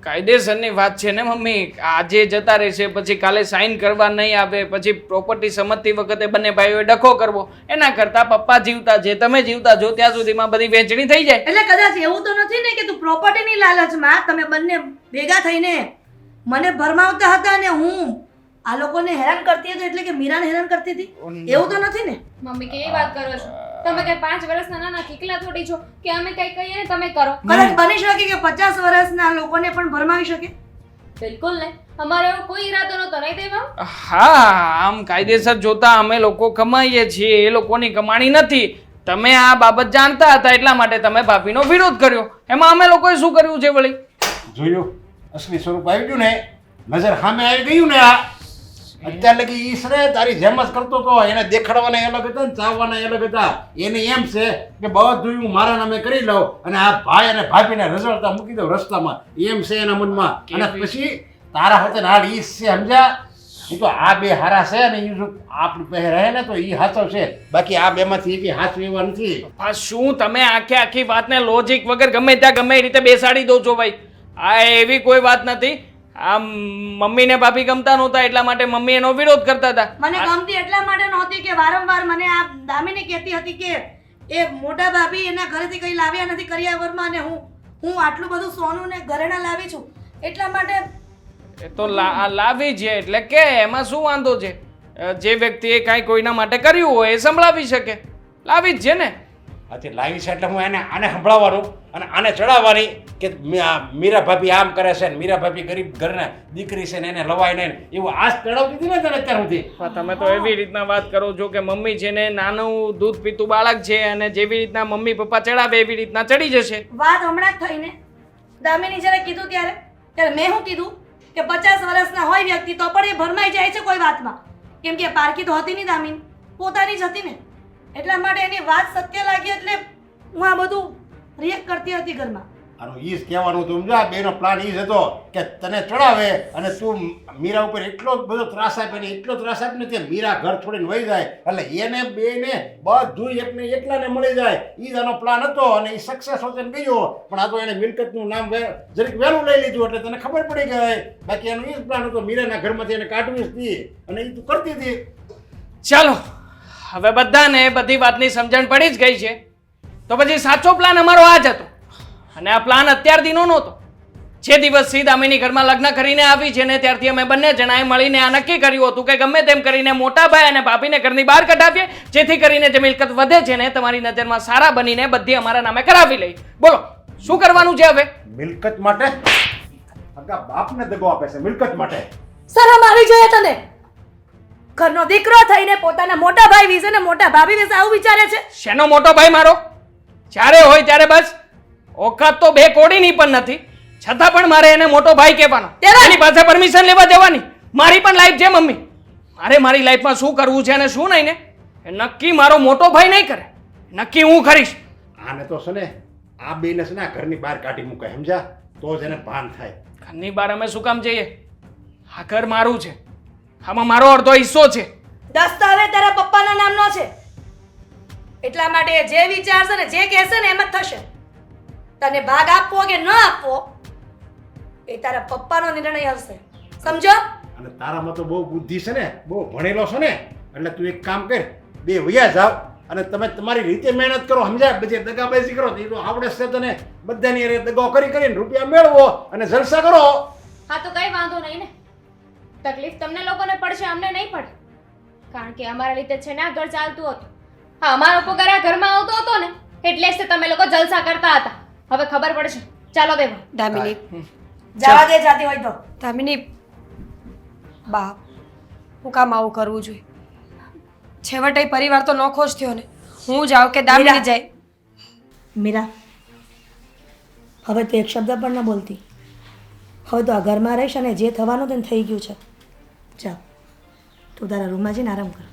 કાયદેસરની વાત છે ને મમ્મી. આજે જતા રહેશે પછી કાલે સાઈન કરવા નહીં આવે, પછી પ્રોપર્ટી સમજતી વખતે બંને ભાઈઓએ ડખો કરવો, એના કરતાં પપ્પા જીવતા છે, તમે જીવતા છો ત્યાં સુધીમાં બધી વહેંચણી થઈ જાય.
એટલે કદાચ એવું તો નથી ને કે તું પ્રોપર્ટીની લાલચમાં તમે બંને ભેગા થઈને મને ભરમાવતા હતા અને હું આ લોકોને હેરાન કરતી હતી, એટલે કે મીરાને હેરાન કરતી હતી? એવું તો નથી ને?
મમ્મી કેવી વાત કરો છો તમે? કઈ 5 વર્ષના નાના કીકલા થોડી છો કે અમે કઈ કહીએ ને તમે કરો?
કદાચ બની શકે કે 50 વર્ષના લોકોને પણ ભરમાવી શકે.
બિલકુલ નહીં, અમારો એવો કોઈ ઈરાદો નહોતો, નહીં દેવા?
હા, આમ કાયદેસર જોતા અમે લોકો કમાઈએ છીએ, એ લોકોની કમાણી નથી. તમે આ બાબત જાણતા હતા એટલા માટે તમે ભાભીનો વિરોધ કર્યો. એમાં અમે લોકોએ શું કર્યું છે વળી?
જોયું, અસલી સ્વરૂપ આવી ગયું ને, નજર સામે આવી ગયું ને. આ અત્યારે લગી ઈ છે તારી જેમ જ કરતો હતો. એને દેખાડવાના અલગ હતા ને ચાવવાના અલગ હતા. એને એમ છે કે બધું હું મારા નામે કરી લઉં અને આ ભાઈ અને ભાભીને રઝળતા મૂકી દઉં રસ્તામાં, એમ છે એના મનમાં. અને પછી તારા સાથે હાલ ઈ જ છે, સમજ્યા? ઈ તો આ બે હારા છે ને ઈ જો આપણી પાસે રહે ને તો ઈ હાચો છે, બાકી આ બેમાંથી એકે હાચું એવા નથી.
આ શું તમે આખી વાતને લોજિક વગર ગમે ત્યાં ગમે એ રીતે બેસાડી દો છો ભાઈ? આ એવી કોઈ વાત નથી. આ મમ્મીને ભાભી ગમતા નહોતા એટલા માટે મમ્મી એનો વિરોધ કરતા હતા.
મને ગમતી એટલા માટે નહોતી કે વારંવાર મને આ દામિની કહેતી હતી કે એ મોટા ભાભી એના ઘરેથી કંઈ લાવ્યા નથી કરિયાવરમાં, અને હું આટલું બધું સોનું ને ઘરેણા લાવી છું એટલા માટે.
એ તો લાવી છે એટલે કે એમાં શું વાંધો છે? જે વ્યક્તિએ કાંઈ કોઈના માટે કર્યું હોય એ સંભળાવી શકે, લાવી જ છે ને.
આથી લાવી છે એટલે હું આને સંભળાવવાનું અને આને ચડાવવાની કે મીરા ભાભી આમ કરે છે ને મીરા ભાભી ગરીબ ઘરના દીકરી છે ને એને લવાય નહીં, એવું આજ ચડાવતી હતી ને તને અત્યાર સુધી.
તમે તો એવી રીતના વાત કરો છો કે મમ્મી છે ને નાનું દૂધ પીતું બાળક છે અને જેવી રીતના મમ્મી પપ્પા ચડાવે એવી રીતના ચડી જશે.
વાત હમણાં જ થઈને દામિની જ્યારે કીધું ત્યારે મેં શું કીધું કે 50 વર્ષના હોય વ્યક્તિ તો પણ એ ભરમાઈ જાય છે કોઈ વાતમાં, કેમ કે પારકી તો હતી નહીં દામિની, પોતાની જ હતી ને, એટલા માટે એની વાત સત્ય લાગી એટલે હું આ બધું રિએક્ટ કરતી હતી ઘરમાં.
આનું ઈ જ કહેવાનું હતું, સમજા? બેનો પ્લાન ઈ જ હતો કે તને ચડાવે અને તું મીરા ઉપર એટલો બધો ત્રાસ આપે ને એટલો ત્રાસ આપે ને તે મીરા ઘર છોડીને વહી જાય એટલે એને બેને બધું એકને એકલાને મળી જાય, ઈ જ આનો પ્લાન હતો અને એ સક્સેસ હોતે ગયો. પણ આ તો એને મિલકતનું નામ જરીક વહેલું લઈ લીધું એટલે તને ખબર પડી ગઈ. બાકી એનો ઈ જ પ્લાન હતો મીરાના ઘરમાંથી એને કાઢવી જ હતી અને એ તું કરતી હતી.
ચાલો હવે બધાને બધી વાતની સમજણ પડી જ ગઈ છે, તો પછી સાચો પ્લાન અમારો આ જ હતો. અને આ પ્લાન અત્યાર દીનો નહોતો. જે દિવસથી દામિની ઘરમાં લગ્ન કરીને આવી છે ને ત્યારથી અમે બંને જણાએ મળીને આ નક્કી કર્યું હતું કે ગમે તેમ કરીને મોટા ભાઈ અને ભાભીને ઘરની બહાર કઢાવીએ, જેથી કરીને જે મિલકત વધે છે ને તમારી નજરમાં સારા બનીને બધી અમારા નામે કરાવી લઈ. બોલો શું કરવાનું છે હવે?
મિલકત માટે આગા બાપને દગો આપે છે, મિલકત માટે.
શરમ આવી જોઈએ તને? ઘરનો દીકરો થઈને પોતાના મોટા ભાઈ વિશે ને મોટા ભાભી વિશે આવું વિચારે છે?
શેનો મોટો ભાઈ મારો? જ્યારે હોય ત્યારે બસ ઓકાત તો બે કોડીની પણ નથી, છતાં પણ મારે એને મોટો ભાઈ કહેવાનો, એની પાસે પરમિશન લેવા જવાની. મારી પણ લાઈફ છે મમ્મી, મારે મારી લાઈફમાં શું કરવું છે અને શું નહીં ને એ નક્કી મારો મોટો ભાઈ નહીં કરે, નક્કી હું કરીશ.
આને તો છે ને આ બેને છે ને આ ઘરની બહાર કાઢી મૂકાય, સમજ્યા? તો જ એને ભાન થાય.
ઘરની બહાર અમે શું કામ જઈએ? આ ઘર મારું છે, આમાં મારો અડધો હિસ્સો છે.
દસ્તાવેજ તારા પપ્પાના નામનો છે, એટલા માટે એ જે વિચારશે ને જે કહેશે ને એમ જ થશે. તને ભાગ આપવો કે ન આપવો એ તારા પપ્પાનો નિર્ણય હશે, સમજો?
અને તારામાં તો બહુ બુદ્ધિ છે ને, બહુ ભણેલો છે ને, એટલે તું એક કામ કર, બે વયા જાવ અને તમે તમારી રીતે મહેનત કરો, સમજ્યા? બધી દગાબાજી કરો તો એ તો આવડે છે તને, બધાની અરે દગો કરીને રૂપિયા મેળવો અને જલસા કરો.
હા તો કઈ વાંધો નહીં ને, તકલીફ તમને લોકોને પડશે, અમને નહીં પડે, કારણ કે અમારા લીધે છે ને આ ઘર ચાલતું હતું. હા, અમારો પગાર આ ઘરમાં આવતો હતો ને એટલે જ તમે લોકો જલસા કરતા હતા. હવે ખબર પડશે. ચાલો દેવા.
દામિની,
જવા દે જાતી હોય તો.
દામિની બા, હું કામ આવું કરવું જોઈએ? છેવટે પરિવાર તો નોખો જ થયો ને. હું જાઉં કે દામિની જાય?
મીરા, હવે તો એક શબ્દ પણ ન બોલતી. હવે તો આ ઘરમાં રહીશ અને જે થવાનું તેને થઈ ગયું છે. ચાલ તું તારા રૂમમાં જઈને આરામ કર.